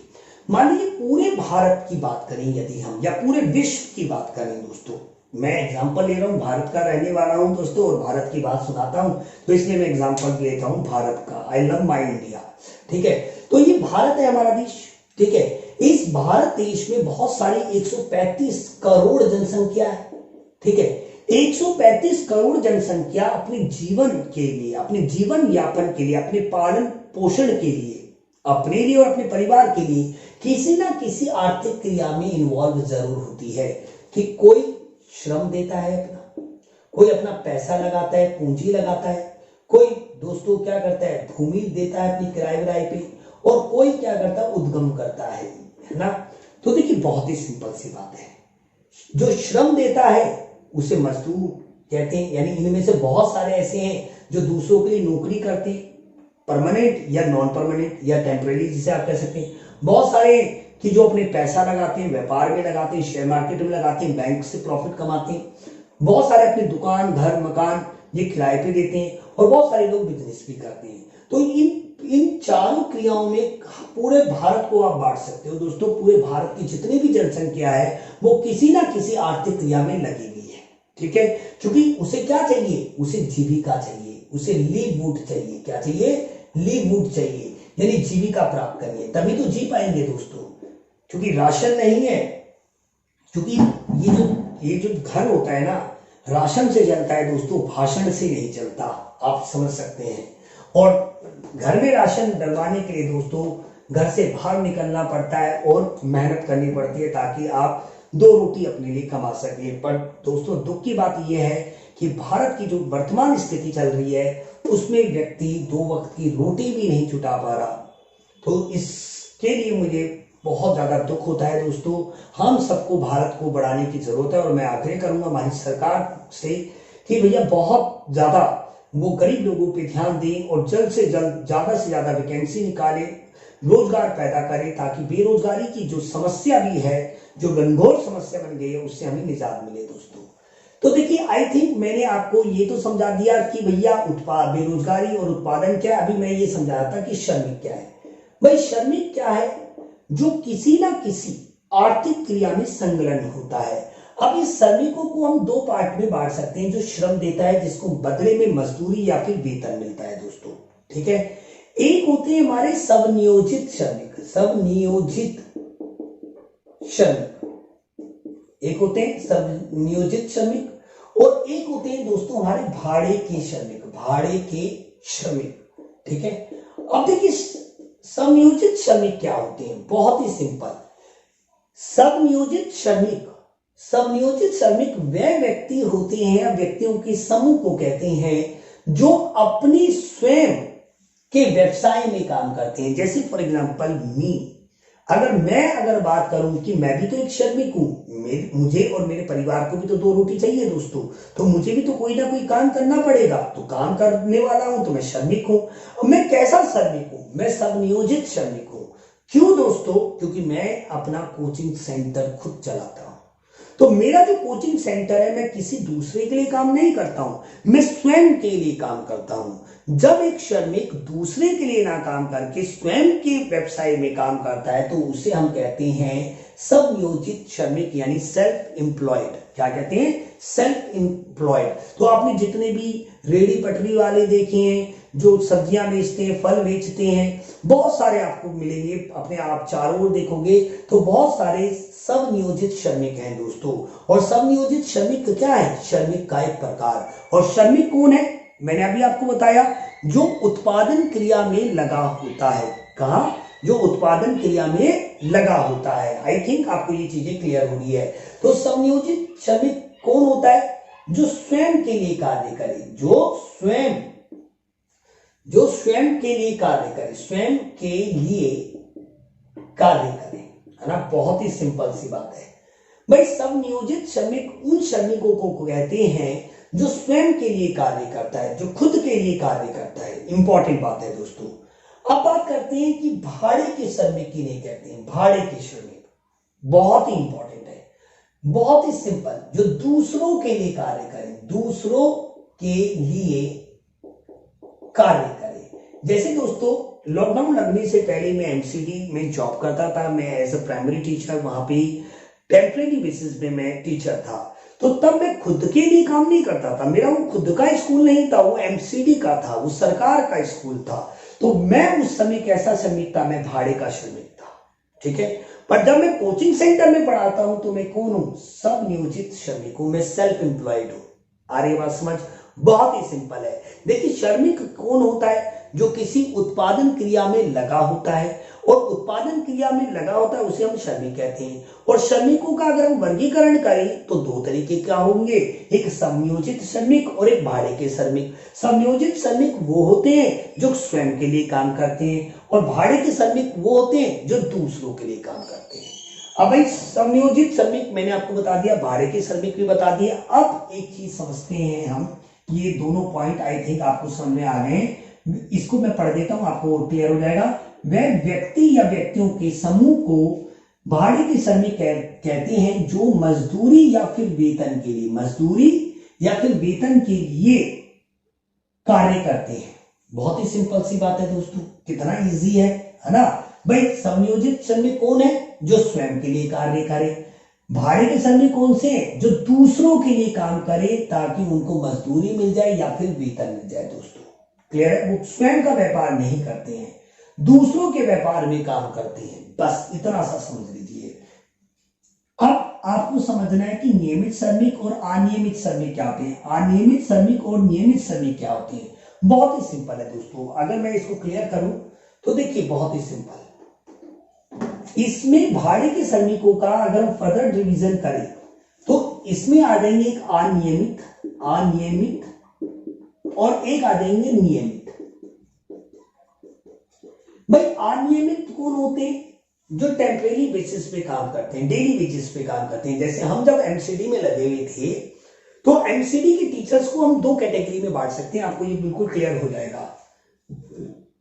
मान लीजिए पूरे भारत की बात करें यदि हम, या पूरे विश्व की बात करें दोस्तों, मैं एग्जांपल ले रहा हूँ, भारत का रहने वाला हूँ दोस्तों और भारत की बात सुनाता हूँ, तो इसलिए मैं एग्जांपल लेता हूँ भारत का। I love my India. ठीक है, तो ये भारत है हमारा देश। ठीक है, इस भारत देश में बहुत सारी 135 करोड़ जनसंख्या है। ठीक है, 135 करोड़ जनसंख्या अपने जीवन के लिए, अपने जीवन यापन के लिए, अपने पालन पोषण के लिए, अपने लिए और अपने परिवार के लिए किसी ना किसी आर्थिक क्रिया में इन्वॉल्व जरूर होती है। कि कोई श्रम देता है अपना, कोई अपना पैसा लगाता है, पूंजी लगाता है, कोई दोस्तों क्या करता है, भूमि देता है अपनी किराए विराए पे, और कोई क्या करता है, उद्गम करता है ना। तो देखिए बहुत ही सिंपल सी बात है, जो श्रम देता है उसे मजदूर कहते हैं। यानी इनमें से बहुत सारे ऐसे हैं जो दूसरों के लिए नौकरी करते हैं, परमानेंट या नॉन परमानेंट या टेम्परेरी जिसे आप कह सकते हैं। बहुत सारे कि जो अपने पैसा लगाते हैं, व्यापार में लगाते हैं, शेयर मार्केट में लगाते हैं, बैंक से प्रॉफिट कमाते हैं। बहुत सारे अपनी दुकान, घर, मकान ये किराए पे देते हैं, और बहुत सारे लोग बिजनेस भी करते हैं। तो इन चारों क्रियाओं में पूरे भारत को आप बांट सकते हो दोस्तों। पूरे भारत की जितनी भी जनसंख्या है वो किसी ना किसी आर्थिक क्रिया में लगी हुई है। ठीक है, क्योंकि उसे क्या चाहिए, उसे जीविका चाहिए, उसे लिववुड चाहिए। क्या चाहिए, लिववुड चाहिए, यानी जीविका प्राप्त करनी है, तभी तो जी पाएंगे दोस्तों। क्योंकि राशन नहीं है, क्योंकि ये जो घर होता है ना, राशन से चलता है दोस्तों, भाषण से नहीं चलता, आप समझ सकते हैं। और घर में राशन डलवाने के लिए दोस्तों घर से बाहर निकलना पड़ता है और मेहनत करनी पड़ती है, ताकि आप दो रोटी अपने लिए कमा सके। पर दोस्तों दुख की बात यह है कि भारत की जो वर्तमान स्थिति चल रही है उसमें व्यक्ति दो वक्त की रोटी भी नहीं जुटा पा रहा। तो इसके लिए मुझे बहुत ज्यादा दुख होता है दोस्तों। हम सबको भारत को बढ़ाने की जरूरत है, और मैं आग्रह करूंगा हमारी सरकार से कि भैया बहुत ज्यादा वो गरीब लोगों पे ध्यान दें और जल्द से जल्द ज्यादा से ज्यादा वैकेंसी निकाले, रोजगार पैदा करें, ताकि बेरोजगारी की जो समस्या भी है, जो घनघोर समस्या बन गई है, उससे हमें निजात मिले दोस्तों। तो देखिए आई थिंक मैंने आपको ये तो समझा दिया कि भैया बेरोजगारी और उत्पादन क्या है। अभी मैं ये समझा रहा था कि श्रमिक क्या है। भाई श्रमिक क्या है, जो किसी ना किसी आर्थिक क्रिया में संलग्न होता है। अब इस श्रमिकों को हम दो पार्ट में बांट सकते हैं, जो श्रम देता है जिसको बदले में मजदूरी या फिर वेतन मिलता है दोस्तों। ठीक है, एक होते हैं हमारे स्वनियोजित श्रमिक, स्वनियोजित श्रमिक, एक होते हैं स्वनियोजित श्रमिक, और एक होते हैं दोस्तों हमारे भाड़े के श्रमिक, भाड़े के श्रमिक। ठीक है, अब देखिए समयोजित श्रमिक क्या होते हैं, बहुत ही सिंपल। समयोजित श्रमिक, समयोजित श्रमिक वे व्यक्ति होते हैं या व्यक्तियों के समूह को कहते हैं जो अपनी स्वयं के व्यवसाय में काम करते हैं। जैसे फॉर एग्जांपल मैं अगर बात करूं कि मैं भी तो एक श्रमिक हूं, मुझे और मेरे परिवार को भी तो दो रोटी चाहिए दोस्तों, तो मुझे भी तो कोई ना कोई काम करना पड़ेगा। तो काम करने वाला हूं तो मैं श्रमिक हूं। अब मैं कैसा श्रमिक हूं, मैं स्वनियोजित श्रमिक हूं। क्यों दोस्तों, क्योंकि मैं अपना कोचिंग सेंटर खुद चलाता हूं। तो मेरा जो कोचिंग सेंटर है, मैं किसी दूसरे के लिए काम नहीं करता हूं, मैं स्वयं के लिए काम करता हूं। जब एक श्रमिक दूसरे के लिए ना काम करके स्वयं के व्यवसाय में काम करता है, तो उसे हम कहते हैं स्वनियोजित श्रमिक, यानी सेल्फ एम्प्लॉयड। क्या कहते हैं, सेल्फ एम्प्लॉयड। तो आपने जितने भी रेडी पटरी वाले देखे हैं, जो सब्जियां बेचते हैं, फल बेचते हैं, बहुत सारे आपको मिलेंगे। अपने आप चारों ओर देखोगे तो बहुत सारे स्वनियोजित श्रमिक हैं दोस्तों। और स्वनियोजित श्रमिक क्या है, श्रमिक का एक प्रकार। और श्रमिक कौन है, मैंने अभी आपको बताया, जो उत्पादन क्रिया में लगा होता है। कहा, जो उत्पादन क्रिया में लगा होता है। आई थिंक आपको ये चीजें क्लियर हो रही है। तो स्वनियोजित श्रमिक कौन होता है, जो स्वयं के लिए कार्य करे, जो स्वयं के लिए कार्य करे, स्वयं के लिए कार्य करे, है ना। बहुत ही सिंपल सी बात है भाई। स्वनियोजित श्रमिक उन श्रमिकों को कहते हैं जो स्वयं के लिए कार्य करता है, जो खुद के लिए कार्य करता है। इंपॉर्टेंट बात है दोस्तों। अब बात करते हैं कि भाड़े के श्रमिक किन्हें कहते हैं। भाड़े के श्रमिक बहुत ही इंपॉर्टेंट है, बहुत ही सिंपल, जो दूसरों के लिए कार्य करें, दूसरों के लिए कार्य करें। जैसे दोस्तों लॉकडाउन लगने से पहले मैं एमसीडी में जॉब करता था, मैं एज अ प्राइमरी टीचर, वहां पे टेम्परेरी बेसिस पे मैं टीचर था। तो तब मैं खुद के लिए काम नहीं करता था, मेरा वो खुद का स्कूल नहीं था, वो एमसीडी का था, वो सरकार का स्कूल था। तो मैं उस समय कैसा श्रमिक था, मैं भाड़े का श्रमिक था, ठीक है। पर जब मैं कोचिंग सेंटर में पढ़ाता हूं तो मैं कौन हूं, सब नियोजित श्रमिक हूं, मैं सेल्फ एम्प्लॉयड हूं। आ रही बात समझ, बहुत ही सिंपल है। देखिए श्रमिक कौन होता है, जो किसी उत्पादन क्रिया में लगा होता है, और उत्पादन क्रिया में लगा होता है उसे हम श्रमिक कहते हैं। और श्रमिकों का अगर हम वर्गीकरण करें तो दो तरीके क्या होंगे, एक समयोजित श्रमिक और एक भाड़े के श्रमिक। समयोजित श्रमिक वो होते हैं जो स्वयं के लिए काम करते हैं, और भाड़े के श्रमिक वो होते हैं जो दूसरों के लिए काम करते हैं। अब भाई समयोजित श्रमिक मैंने आपको बता दिया, भाड़े के श्रमिक भी बता दिया। अब एक चीज समझते हैं हम, ये दोनों पॉइंट आई थिंक आपको समझ में आ गए। इसको मैं पढ़ देता हूं, आपको क्लियर हो जाएगा। वह व्यक्ति या व्यक्तियों के समूह को भाड़े के श्रमिक कहते हैं जो मजदूरी या फिर वेतन के लिए, मजदूरी या फिर वेतन के लिए कार्य करते हैं। बहुत ही सिंपल सी बात है दोस्तों, कितना इजी है ना भाई। समयोजित श्रमिक कौन है, जो स्वयं के लिए कार्य करे। भाड़े के श्रमिक कौन से हैं, जो दूसरों के लिए काम करे ताकि उनको मजदूरी मिल जाए या फिर वेतन मिल जाए। दोस्तों क्लियर है, वो स्वयं का व्यापार नहीं करते हैं, दूसरों के व्यापार में काम करते हैं। बस इतना सा समझ लीजिए। अब आपको समझना है कि नियमित श्रमिक और अनियमित श्रमिक क्या होते हैं, अनियमित श्रमिक और नियमित श्रमिक क्या होते हैं। बहुत ही सिंपल है दोस्तों, अगर मैं इसको क्लियर करूं तो देखिए बहुत ही सिंपल। इसमें भाड़े के श्रमिकों का अगर हम फर्दर डिवीजन करें तो इसमें आ जाएंगे एक अनियमित, अनियमित और एक आ जाएंगे नियमित। भाई अनियमित कौन होते हैं, जो टेम्परेरी बेसिस पे काम करते हैं, डेली बेसिस पे काम करते हैं। जैसे हम जब एमसीडी में लगे हुए थे तो एमसीडी के टीचर्स को हम दो कैटेगरी में बांट सकते हैं, आपको ये बिल्कुल क्लियर हो जाएगा।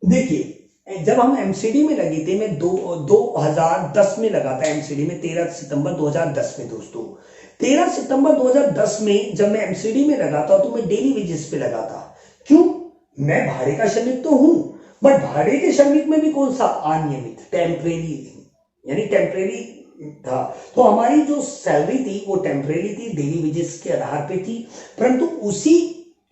देखिए जब हम एमसीडी में लगे थे, मैं 2010 में लगा था एमसीडी में, 13 सितंबर 2010 में। दोस्तों 13 सितंबर 2010 में जब मैं एमसीडी में लगा था तो मैं डेली वेजेस पे लगा था। क्यों, मैं भाड़े का श्रमिक तो हूं, बट भाड़े के श्रमिक में भी कौन सा, अनियमित, टेम्परेरी, यानी टेम्परेरी था। तो हमारी जो सैलरी थी वो टेम्परेरी थी, डेली वेजेस के आधार पे थी। परंतु उसी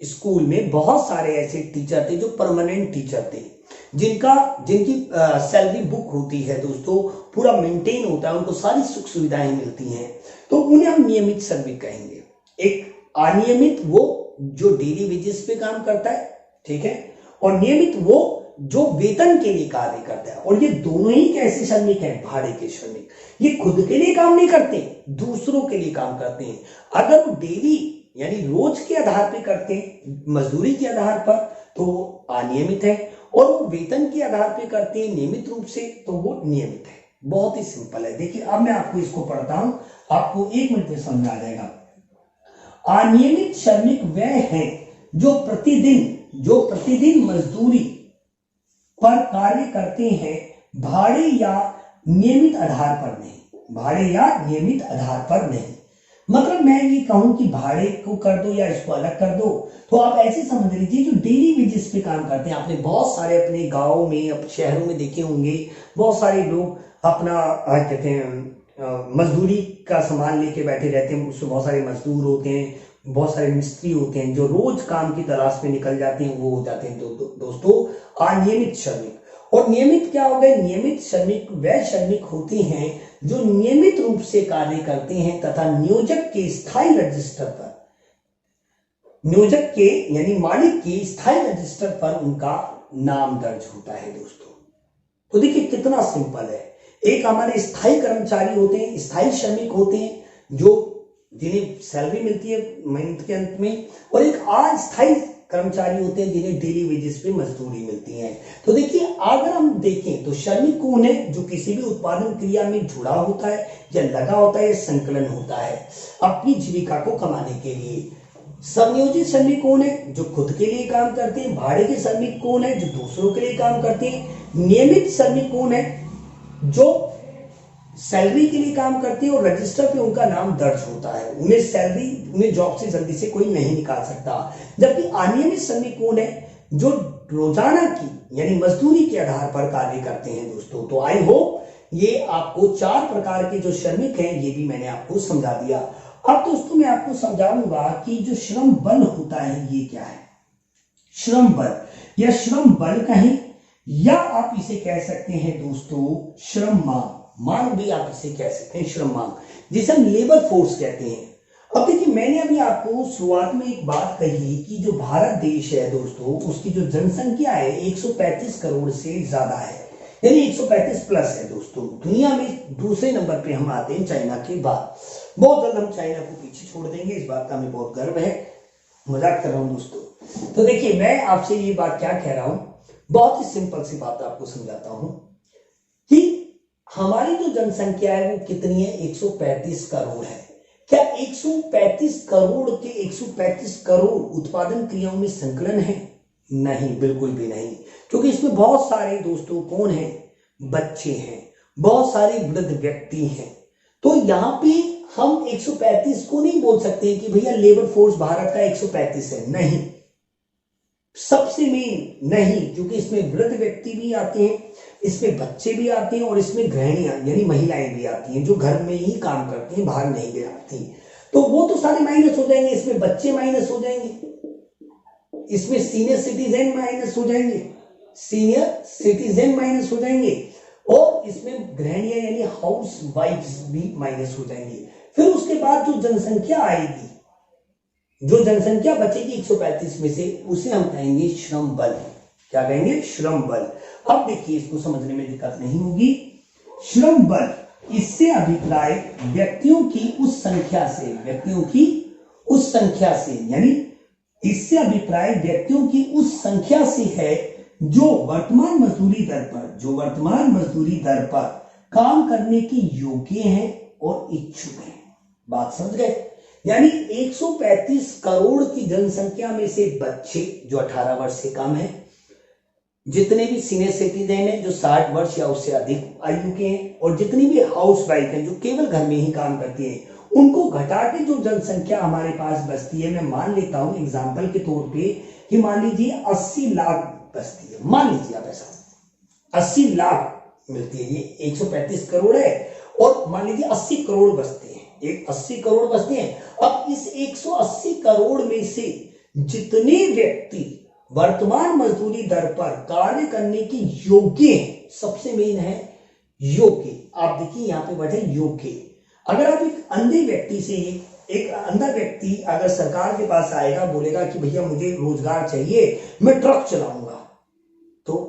स्कूल में बहुत सारे ऐसे टीचर थे जो परमानेंट टीचर थे, जिनकी सैलरी बुक होती है दोस्तों, पूरा मेंटेन होता है, उनको सारी सुख सुविधाएं मिलती हैं, तो उन्हें हम नियमित श्रमिक कहेंगे। एक अनियमित वो जो डेली वेजेस पे काम करता है, ठीक है, और नियमित वो जो वेतन के लिए कार्य करता है। और ये दोनों ही कैसे श्रमिक हैं, भाड़े के श्रमिक। ये खुद के लिए काम नहीं करते, दूसरों के लिए काम करते हैं। अगर वो डेली यानी रोज के आधार पे करते हैं, मजदूरी के आधार पर, तो वो अनियमित है, और वो वेतन के आधार पे करते हैं नियमित रूप से, तो वो नियमित है। बहुत ही सिंपल है। देखिए अब मैं आपको इसको पढ़ता हूं, आपको 1 मिनट में समझ आ जाएगा। अनियमित श्रमिक वह हैं जो प्रतिदिन मजदूरी पर कार्य करते हैं, भाड़े या नियमित आधार पर नहीं, भाड़े या नियमित आधार पर नहीं। मतलब मैं ये कहूं कि भाड़े को कर दो या इसको अलग कर दो, तो आप ऐसे समझ लीजिए जो डेली वेजेस पे काम करते हैं। आपने बहुत सारे अपने गांव में, शहरों में देखे होंगे, बहुत सारे लोग अपना कहते हैं मजदूरी का सामान लेके बैठे रहते हैं। उसमें बहुत सारे मजदूर होते हैं, बहुत सारे मिस्त्री होते हैं जो रोज काम की तलाश में निकल जाते हैं, वो हो जाते हैं दोस्तों अनियमित श्रमिक। और नियमित क्या हो गए, नियमित श्रमिक वह श्रमिक होते हैं जो नियमित रूप से कार्य करते हैं तथा नियोजक के स्थायी रजिस्टर पर, नियोजक के यानी मालिक के स्थायी रजिस्टर पर उनका नाम दर्ज होता है। दोस्तों तो देखिए कितना सिंपल है। एक हमारे स्थायी कर्मचारी होते हैं, स्थायी श्रमिक होते हैं जो जिन्हें सैलरी मिलती है महीने के अंत में, और एक अस्थायी कर्मचारी होते हैं जिन्हें डेली वेजेस पे मजदूरी मिलती है। तो देखिए अगर हम देखें तो श्रमिक कौन है, जो किसी भी उत्पादन क्रिया में जुड़ा होता है या लगा होता है या संकलन होता है अपनी जीविका को कमाने के लिए। समयोजित श्रमिक कौन है, जो खुद के लिए काम करते हैं। भाड़े के श्रमिक कौन है, जो दूसरों के लिए काम करते हैं। नियमित श्रमिक कौन है, जो सैलरी के लिए काम करते हैं और रजिस्टर पे उनका नाम दर्ज होता है, उन्हें जॉब से जल्दी से कोई नहीं निकाल सकता। जबकि अनियमित श्रमिक कौन है, जो रोजाना की यानी मजदूरी के आधार पर कार्य करते हैं। दोस्तों तो आई होप ये आपको 4 प्रकार के जो श्रमिक हैं ये भी मैंने आपको समझा दिया। अब दोस्तों मैं आपको समझाऊंगा कि जो श्रम बल होता है ये क्या है। श्रम बल या श्रम बल कहें, या आप इसे कह सकते हैं दोस्तों श्रम मांग। मांग भी आप इसे कह सकते हैं, श्रम मांग, जिसे हम लेबर फोर्स कहते हैं। अब देखिए, मैंने अभी आपको शुरुआत में एक बात कही कि जो भारत देश है दोस्तों, उसकी जो जनसंख्या है 135 करोड़ से ज्यादा है, यानी 135 प्लस है दोस्तों। दुनिया में दूसरे नंबर पे हम आते हैं चाइना के बाद। बहुत जल्द हम चाइना को पीछे छोड़ देंगे, इस बात का हमें बहुत गर्व है। मजाक कर रहा हूं दोस्तों। तो देखिए, मैं आपसे ये बात क्या कह रहा हूं, बहुत ही सिंपल सी बात आपको समझाता हूं कि हमारी जो जनसंख्या है वो कितनी है, 135 करोड़ है। क्या 135 करोड़ के 135 करोड़ उत्पादन क्रियाओं में संकलन है? नहीं, बिल्कुल भी नहीं, क्योंकि इसमें बहुत सारे दोस्तों कौन है, बच्चे हैं, बहुत सारे वृद्ध व्यक्ति हैं। तो यहां पे हम 135 को नहीं बोल सकते कि भैया लेबर फोर्स भारत का 135 है, नहीं, सबसे मेन नहीं, क्योंकि इसमें वृद्ध व्यक्ति भी आते हैं, इसमें बच्चे भी आते हैं, और इसमें गृहिणियां यानी महिलाएं भी आती हैं जो घर में ही काम करती हैं, बाहर नहीं भी आती। तो वो तो सारे माइनस हो जाएंगे, इसमें बच्चे माइनस हो जाएंगे, इसमें सीनियर सिटीजन माइनस हो जाएंगे, सीनियर सिटीजन माइनस हो जाएंगे, और इसमें गृहिणियां यानी हाउस वाइफ्स भी माइनस हो जाएंगी। फिर उसके बाद जो जनसंख्या आएगी, जो जनसंख्या बचेगी 135 में से, उसे हम कहेंगे श्रम बल। क्या कहेंगे, श्रम बल। अब देखिए, इसको समझने में दिक्कत नहीं होगी। श्रम बल, इससे अभिप्राय व्यक्तियों की उस संख्या से, व्यक्तियों की उस संख्या से, यानी इससे अभिप्राय व्यक्तियों की उस संख्या से है जो वर्तमान मजदूरी दर पर, जो वर्तमान मजदूरी दर पर काम करने के योग्य हैं और इच्छुक हैं। बात समझ गए? यानी 135 करोड़ की जनसंख्या में से बच्चे जो 18 वर्ष से कम है, जितने भी सीनियर सिटीजन हैं जो 60 वर्ष या उससे अधिक आयु के हैं, और जितनी भी हाउस वाइफ हैं जो केवल घर में ही काम करती हैं, उनको घटा के जो जनसंख्या हमारे पास बचती है, मैं मान लेता हूं एग्जाम्पल के तौर पे कि मान लीजिए 80 लाख बचती है, मान लीजिए आप ऐसा 80 लाख मिलती है, ये 135 करोड़ है, और मान लीजिए 80 करोड़ बचते हैं, एक 80 करोड़ बचते हैं। अब इस 180 करोड़ में से जितने व्यक्ति वर्तमान मजदूरी दर पर कार्य करने के योग्य हैं, सबसे मेन है योग्य। आप देखिए यहां पे वर्ड है योग्य। अगर आप एक अंधे व्यक्ति से, एक अंधा व्यक्ति अगर सरकार के पास आएगा, बोलेगा कि भैया मुझे रोजगार चाहिए, मैं ट्रक चलाऊंगा, तो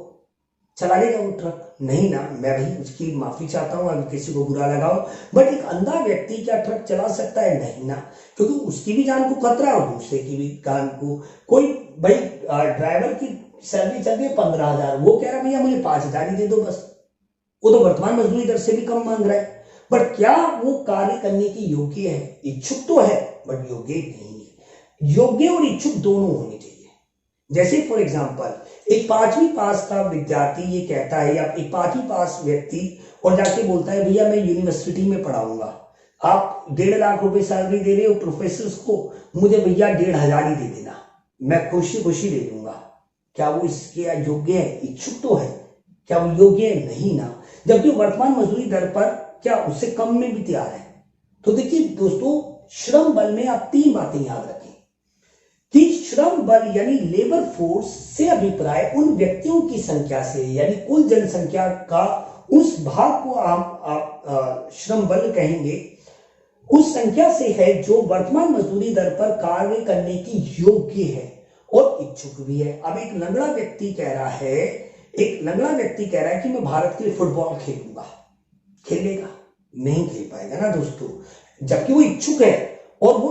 चला लेगा वो ट्रक? नहीं ना, मैं भी उसकी माफी चाहता हूं अगर किसी को बुरा लगाओ, बट एक अंधा व्यक्ति क्या ट्रक चला सकता है? नहीं ना, क्योंकि उसकी भी जान को खतरा है और दूसरे की भी जान को। कोई भाई ड्राइवर की सैलरी चल रही है 15,000, वो कह रहा है भैया मुझे 5,000 ही दे दो बस, वो तो वर्तमान मजदूरी दर से भी कम मांग रहा है, बट क्या वो कार्य करने की योग्य है? इच्छुक तो है बट योग्य नहीं है। योग्य और इच्छुक दोनों होने चाहिए। जैसे फॉर एग्जांपल एक 5वीं पास का विद्यार्थी ये कहता है, या एक 5वीं पास व्यक्ति और जाके बोलता है भैया मैं यूनिवर्सिटी में पढ़ाऊंगा, आप 1.5 लाख रुपए सैलरी दे रहे हो प्रोफेसर को, मुझे भैया 1,500 ही दे देना, मैं खुशी खुशी दे दूंगा। क्या वो इसके योग्य है? इच्छुक तो है, क्या वो योग्य है? नहीं ना, जबकि वर्तमान मजदूरी दर पर क्या उससे कम में भी तैयार है। तो देखिए दोस्तों, श्रम बल में आप 3 बातें याद रखें कि श्रम बल यानी लेबर फोर्स से अभिप्राय उन व्यक्तियों की संख्या से, यानी कुल जनसंख्या का उस भाग को आप श्रम बल कहेंगे, उस संख्या से है जो वर्तमान मजदूरी दर पर कार्य करने की योग्य है और इच्छुक भी है। अब एक लंगड़ा व्यक्ति कह रहा है, कि मैं भारत के लिए फुटबॉल खेलूंगा, खेलेगा? नहीं खेल पाएगा ना दोस्तों, जबकि वो इच्छुक है और वो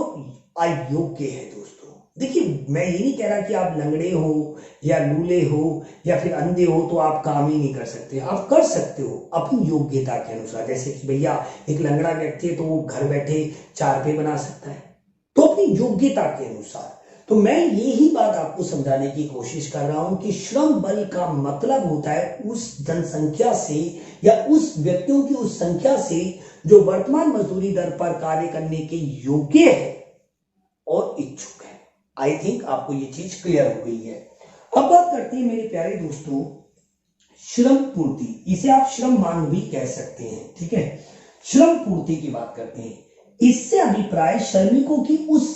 अयोग्य है दोस्तों। देखिए, मैं ये नहीं कह रहा कि आप लंगड़े हो या लूले हो या फिर अंधे हो तो आप काम ही नहीं कर सकते, आप कर सकते हो अपनी योग्यता के अनुसार। जैसे कि भैया एक लंगड़ा व्यक्ति है तो वो घर बैठे 4 रुपए बना सकता है, तो अपनी योग्यता के अनुसार। तो मैं यही बात आपको समझाने की कोशिश कर रहा हूं कि श्रम बल का मतलब होता है उस जनसंख्या से या उस व्यक्तियों की उस संख्या से जो वर्तमान मजदूरी दर पर कार्य करने के योग्य है और इच्छुक है। आई थिंक आपको ये चीज क्लियर हो गई है। अब बात करते हैं मेरे प्यारे दोस्तों श्रम पूर्ति, इसे आप श्रम मांग भी कह सकते हैं, ठीक है। श्रम पूर्ति की बात करते हैं। इससे अभिप्राय श्रमिकों की उस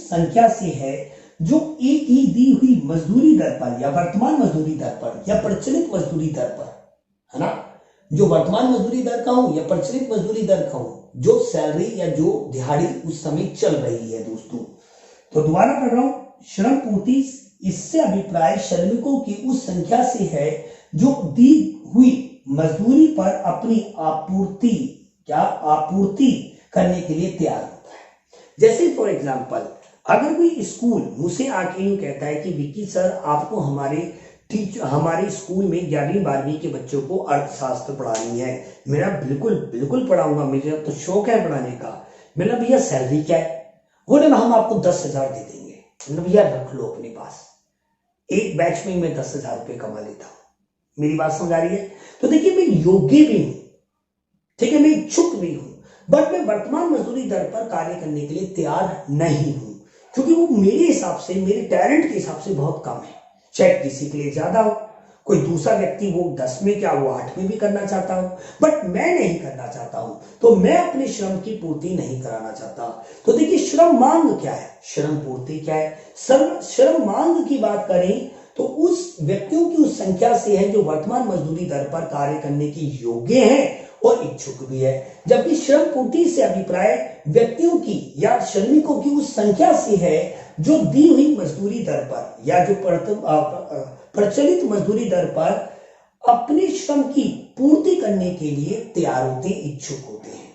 संख्या से है जो एक ही दी हुई मजदूरी दर पर या वर्तमान मजदूरी दर पर या प्रचलित मजदूरी दर पर, है ना, जो वर्तमान मजदूरी दर का हूं या प्रचलित मजदूरी दर का हूं, जो सैलरी या जो दिहाड़ी उस समय चल रही है दोस्तों। तो दोबारा पढ़ रहा हूं, श्रम पूर्ति इससे अभिप्राय श्रमिकों की उस संख्या से है जो दी हुई मजदूरी पर अपनी आपूर्ति करने के लिए तैयार होता है। जैसे फॉर एग्जांपल, अगर कोई स्कूल मुझसे आके यूं कहता है कि विक्की सर आपको हमारे स्कूल में 11वीं 12वीं के बच्चों को अर्थशास्त्र पढ़ानी है, मेरा बिल्कुल पढ़ाऊंगा, मेरा तो शौक है पढ़ाने का। मेरा भैया सैलरी क्या है? बोले हम आपको 10,000 दे देंगे। भैया रख लो अपने पास, एक बैच में मैं 10,000 रुपये कमा लेता हूं। मेरी बात समझ आ रही है? तो देखिए मैं योग्य भी हूं, ठीक है, मैं इच्छुक भी हूं, बट मैं वर्तमान मजदूरी दर पर कार्य करने के लिए तैयार नहीं हूं, क्योंकि वो मेरे हिसाब से, मेरे टैलेंट के हिसाब से बहुत कम है। चाहे किसी के लिए ज्यादा हो, कोई दूसरा व्यक्ति वो 10 में क्या वो 8 में भी करना चाहता हो, बट मैं नहीं करना चाहता हूं, तो मैं अपने श्रम की पूर्ति नहीं कराना चाहता। तो देखिए श्रम मांग क्या है, श्रम पूर्ति क्या है। श्रम मांग की बात करें तो उस व्यक्तियों की उस संख्या से है जो वर्तमान मजदूरी दर पर कार्य करने के योग्य है और इच्छुक भी है, जबकि श्रम पूर्ति से अभिप्राय व्यक्तियों की या श्रमिकों की उस संख्या से है जो दी हुई मजदूरी दर पर या जो प्रचलित मजदूरी दर पर अपने श्रम की पूर्ति करने के लिए तैयार होते हैं, इच्छुक होते हैं।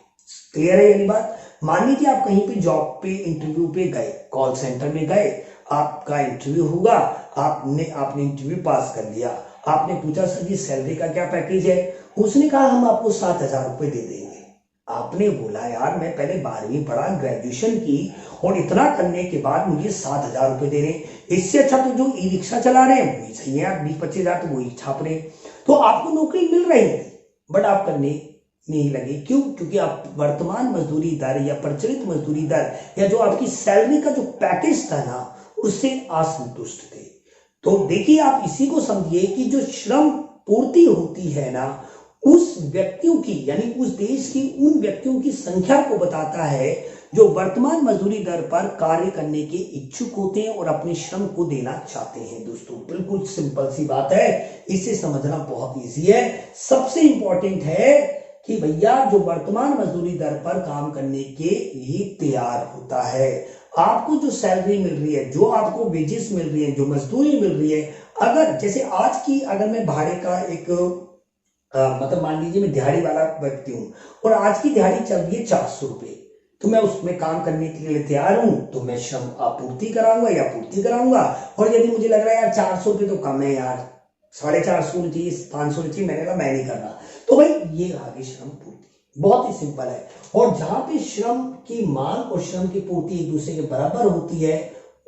क्लियर है ये बात? मान लीजिए आप कहीं पे जॉब पे इंटरव्यू पे गए, कॉल सेंटर में गए, आपका इंटरव्यू होगा, आपने इंटरव्यू पास कर लिया, आपने पूछा सर जी सैलरी का क्या पैकेज है? उसने कहा हम आपको 7,000 रुपए दे देंगे। आपने बोला यार मैं पहले 12वीं पढ़ा, ग्रेजुएशन की, और इतना करने के बाद मुझे 7,000 रुपए दे रहे, इससे अच्छा तो जो ई रिक्शा चला रहे हैं वही सही है, 20-25 हजार तो वही छाप रहे। तो आपको नौकरी मिल रही थी बट आप करने नहीं लगे, क्यों? क्योंकि आप वर्तमान मजदूरी दर या प्रचलित मजदूरी दर या जो आपकी सैलरी का जो पैकेज था ना उससे असंतुष्ट थे। तो देखिए आप इसी को समझिए कि जो श्रम पूर्ति होती है ना, उस व्यक्तियों की यानी उस देश की उन व्यक्तियों की संख्या को बताता है जो वर्तमान मजदूरी दर पर कार्य करने के इच्छुक होते हैं और अपने श्रम को देना चाहते हैं। दोस्तों बिल्कुल सिंपल सी बात है, इसे समझना बहुत इजी है। सबसे इंपॉर्टेंट है कि भैया जो वर्तमान मजदूरी दर पर काम करने के लिए तैयार होता है, आपको जो सैलरी मिल रही है, जो आपको वेजेस मिल रही है, जो मजदूरी मिल रही है, अगर जैसे आज की अगर मैं भाड़े का एक मतलब मान लीजिए मैं दिहाड़ी वाला व्यक्ति हूं और आज की दिहाड़ी चल रही है 400 रुपए, तो मैं उसमें काम करने के लिए तैयार हूं, तो मैं श्रम आपूर्ति कराऊंगा या पूर्ति कराऊंगा। और यदि मुझे लग रहा है यार 400 रुपये तो कम है यार, 450 चाहिए, 500 चाहिए, मैंने कहा मैं नहीं कर रहा, तो भाई ये आगे श्रम पूर्ति बहुत ही सिंपल है। और जहां पे श्रम की मांग और श्रम की पूर्ति एक दूसरे के बराबर होती है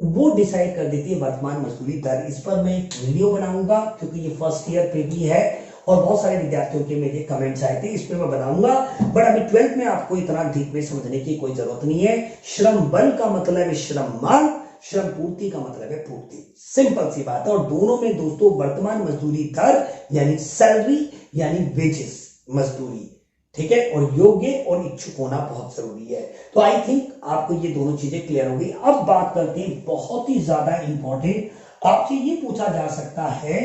वो डिसाइड कर देती है वर्तमान मजदूरी दर। इस पर मैं एक वीडियो बनाऊंगा क्योंकि ये फर्स्ट ईयर पे भी है और बहुत सारे विद्यार्थियों के मेरे कमेंट्स आए थे, इस पे मैं बनाऊंगा। बट अभी 12th में आपको इतना डीप में समझने की कोई जरूरत नहीं है। श्रम बल का मतलब है श्रम मांग, श्रम पूर्ति का मतलब है पूर्ति, सिंपल सी बात है। और दोनों में दोस्तों वर्तमान मजदूरी दर यानी सैलरी यानी वेजेस मजदूरी, ठीक है, और योग्य और इच्छुक होना बहुत जरूरी है। तो आई थिंक आपको ये दोनों चीजें क्लियर हो गई। अब बात करते हैं बहुत ही ज्यादा इंपॉर्टेंट, आपसे ये पूछा जा सकता है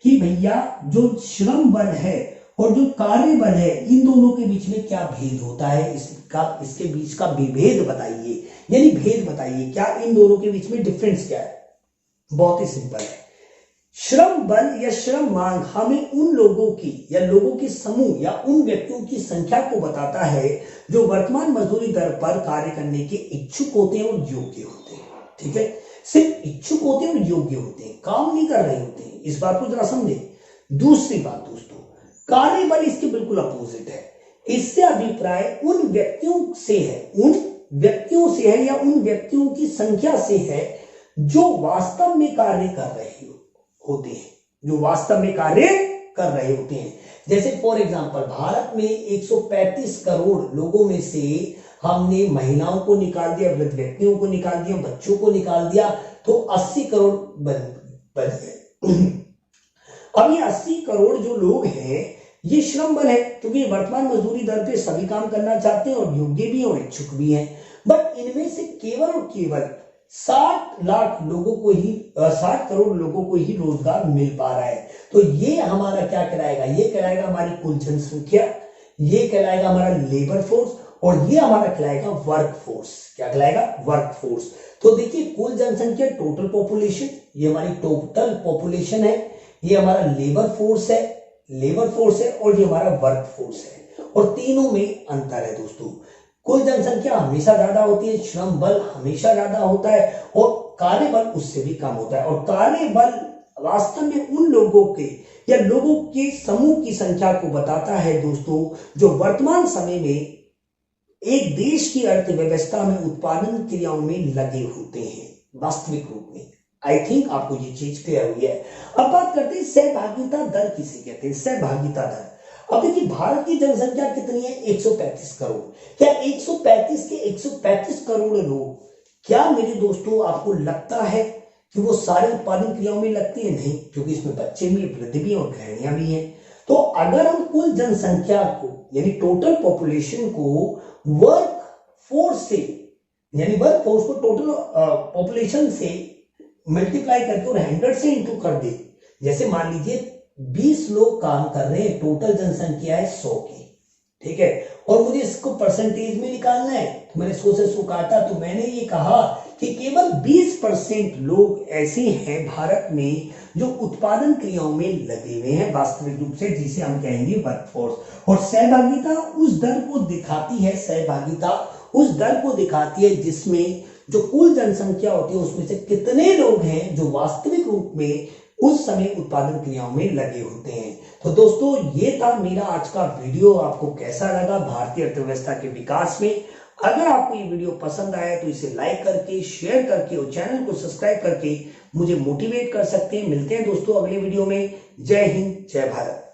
कि भैया जो श्रम बल है और जो कार्य बल है इन दोनों के बीच में क्या भेद होता है, इसके बीच का विभेद बताइए, यानी भेद बताइए, क्या इन दोनों के बीच में डिफरेंस क्या है? बहुत ही सिंपल है, श्रम बल या श्रम मांग हमें उन लोगों की या लोगों के समूह या उन व्यक्तियों की संख्या को बताता है जो वर्तमान मजदूरी दर पर कार्य करने के इच्छुक होते हैं और योग्य होते हैं। ठीक है, सिर्फ इच्छुक होते हैं और योग्य होते हैं, काम नहीं कर रहे होते हैं, इस बात को जरा समझे। दूसरी बात दोस्तों, कार्य बल इसके बिल्कुल अपोजिट है। इससे अभिप्राय उन व्यक्तियों से है, या उन व्यक्तियों की संख्या से है जो वास्तव में कार्य कर रहे होते हैं, जैसे फॉर एग्जांपल भारत में 135 करोड़ लोगों में से हमने महिलाओं को निकाल दिया, वृद्ध व्यक्तियों को निकाल दिया, बच्चों को निकाल दिया, तो 80 करोड़ बन गए। अब ये 80 करोड़ जो लोग हैं ये श्रम बल है, क्योंकि वर्तमान मजदूरी दर पे सभी काम करना चाहते हैं और योग्य भी और इच्छुक भी हैं। बट इनमें से केवल और केवल 60 लाख लोगों को ही 60 करोड़ लोगों को ही रोजगार मिल पा रहा है। तो ये हमारा क्या कहलाएगा, ये कहलाएगा हमारी कुल जनसंख्या, ये कहलाएगा हमारा लेबर फोर्स, और ये हमारा कहलाएगा वर्क फोर्स। क्या कहलाएगा, वर्क फोर्स। तो देखिए कुल जनसंख्या, टोटल पॉपुलेशन, ये हमारी टोटल पॉपुलेशन है, ये हमारा लेबर फोर्स है, और ये हमारा वर्क फोर्स है, और तीनों में अंतर है दोस्तों। कुल जनसंख्या हमेशा ज्यादा होती है, श्रम बल हमेशा ज्यादा होता है, और कार्य बल उससे भी कम होता है। और कार्य बल वास्तव में उन लोगों के या लोगों के समूह की संख्या को बताता है दोस्तों, जो वर्तमान समय में एक देश की अर्थव्यवस्था में उत्पादन क्रियाओं में लगे होते हैं वास्तविक रूप में। आई थिंक आपको ये चीज क्लियर हुई है। अब बात करते हैं सहभागिता दर किसे कहते हैं, सहभागिता दर। अब देखिए भारत की जनसंख्या कितनी है, 135 करोड़। क्या 135 के 135 करोड़ लोग, क्या मेरे दोस्तों आपको लगता है कि वो सारे उत्पादन क्रियाओं में लगते हैं? नहीं, क्योंकि इसमें बच्चे भी, वृद्ध भी और गृहिणियां भी हैं। तो अगर हम कुल जनसंख्या को यानी टोटल पॉपुलेशन को वर्क फोर्स से, यानी वर्क फोर्स को टोटल पॉपुलेशन से मल्टीप्लाई करके और 100 से इंटू कर दे, जैसे मान लीजिए 20 लोग काम कर रहे हैं, टोटल जनसंख्या है 100 की, ठीक है, और मुझे इसको परसेंटेज में निकालना है, तो मैंने 100 से 100 काटा, तो मैंने ये कहा कि केवल 20% लोग ऐसे हैं भारत में जो उत्पादन क्रियाओं में लगे हुए हैं वास्तविक रूप से, जिसे हम कहेंगे वर्कफोर्स। और सहभागिता उस दर को दिखाती है, सहभागिता उस दर को दिखाती है जिसमें जो कुल जनसंख्या होती है उसमें से कितने लोग हैं जो वास्तविक रूप में उस समय उत्पादन क्रियाओं में लगे होते हैं। तो दोस्तों ये था मेरा आज का वीडियो। आपको कैसा लगा भारतीय अर्थव्यवस्था के विकास में? अगर आपको ये वीडियो पसंद आया तो इसे लाइक करके, शेयर करके और चैनल को सब्सक्राइब करके मुझे मोटिवेट कर सकते हैं। मिलते हैं दोस्तों अगले वीडियो में। जय हिंद, जय भारत।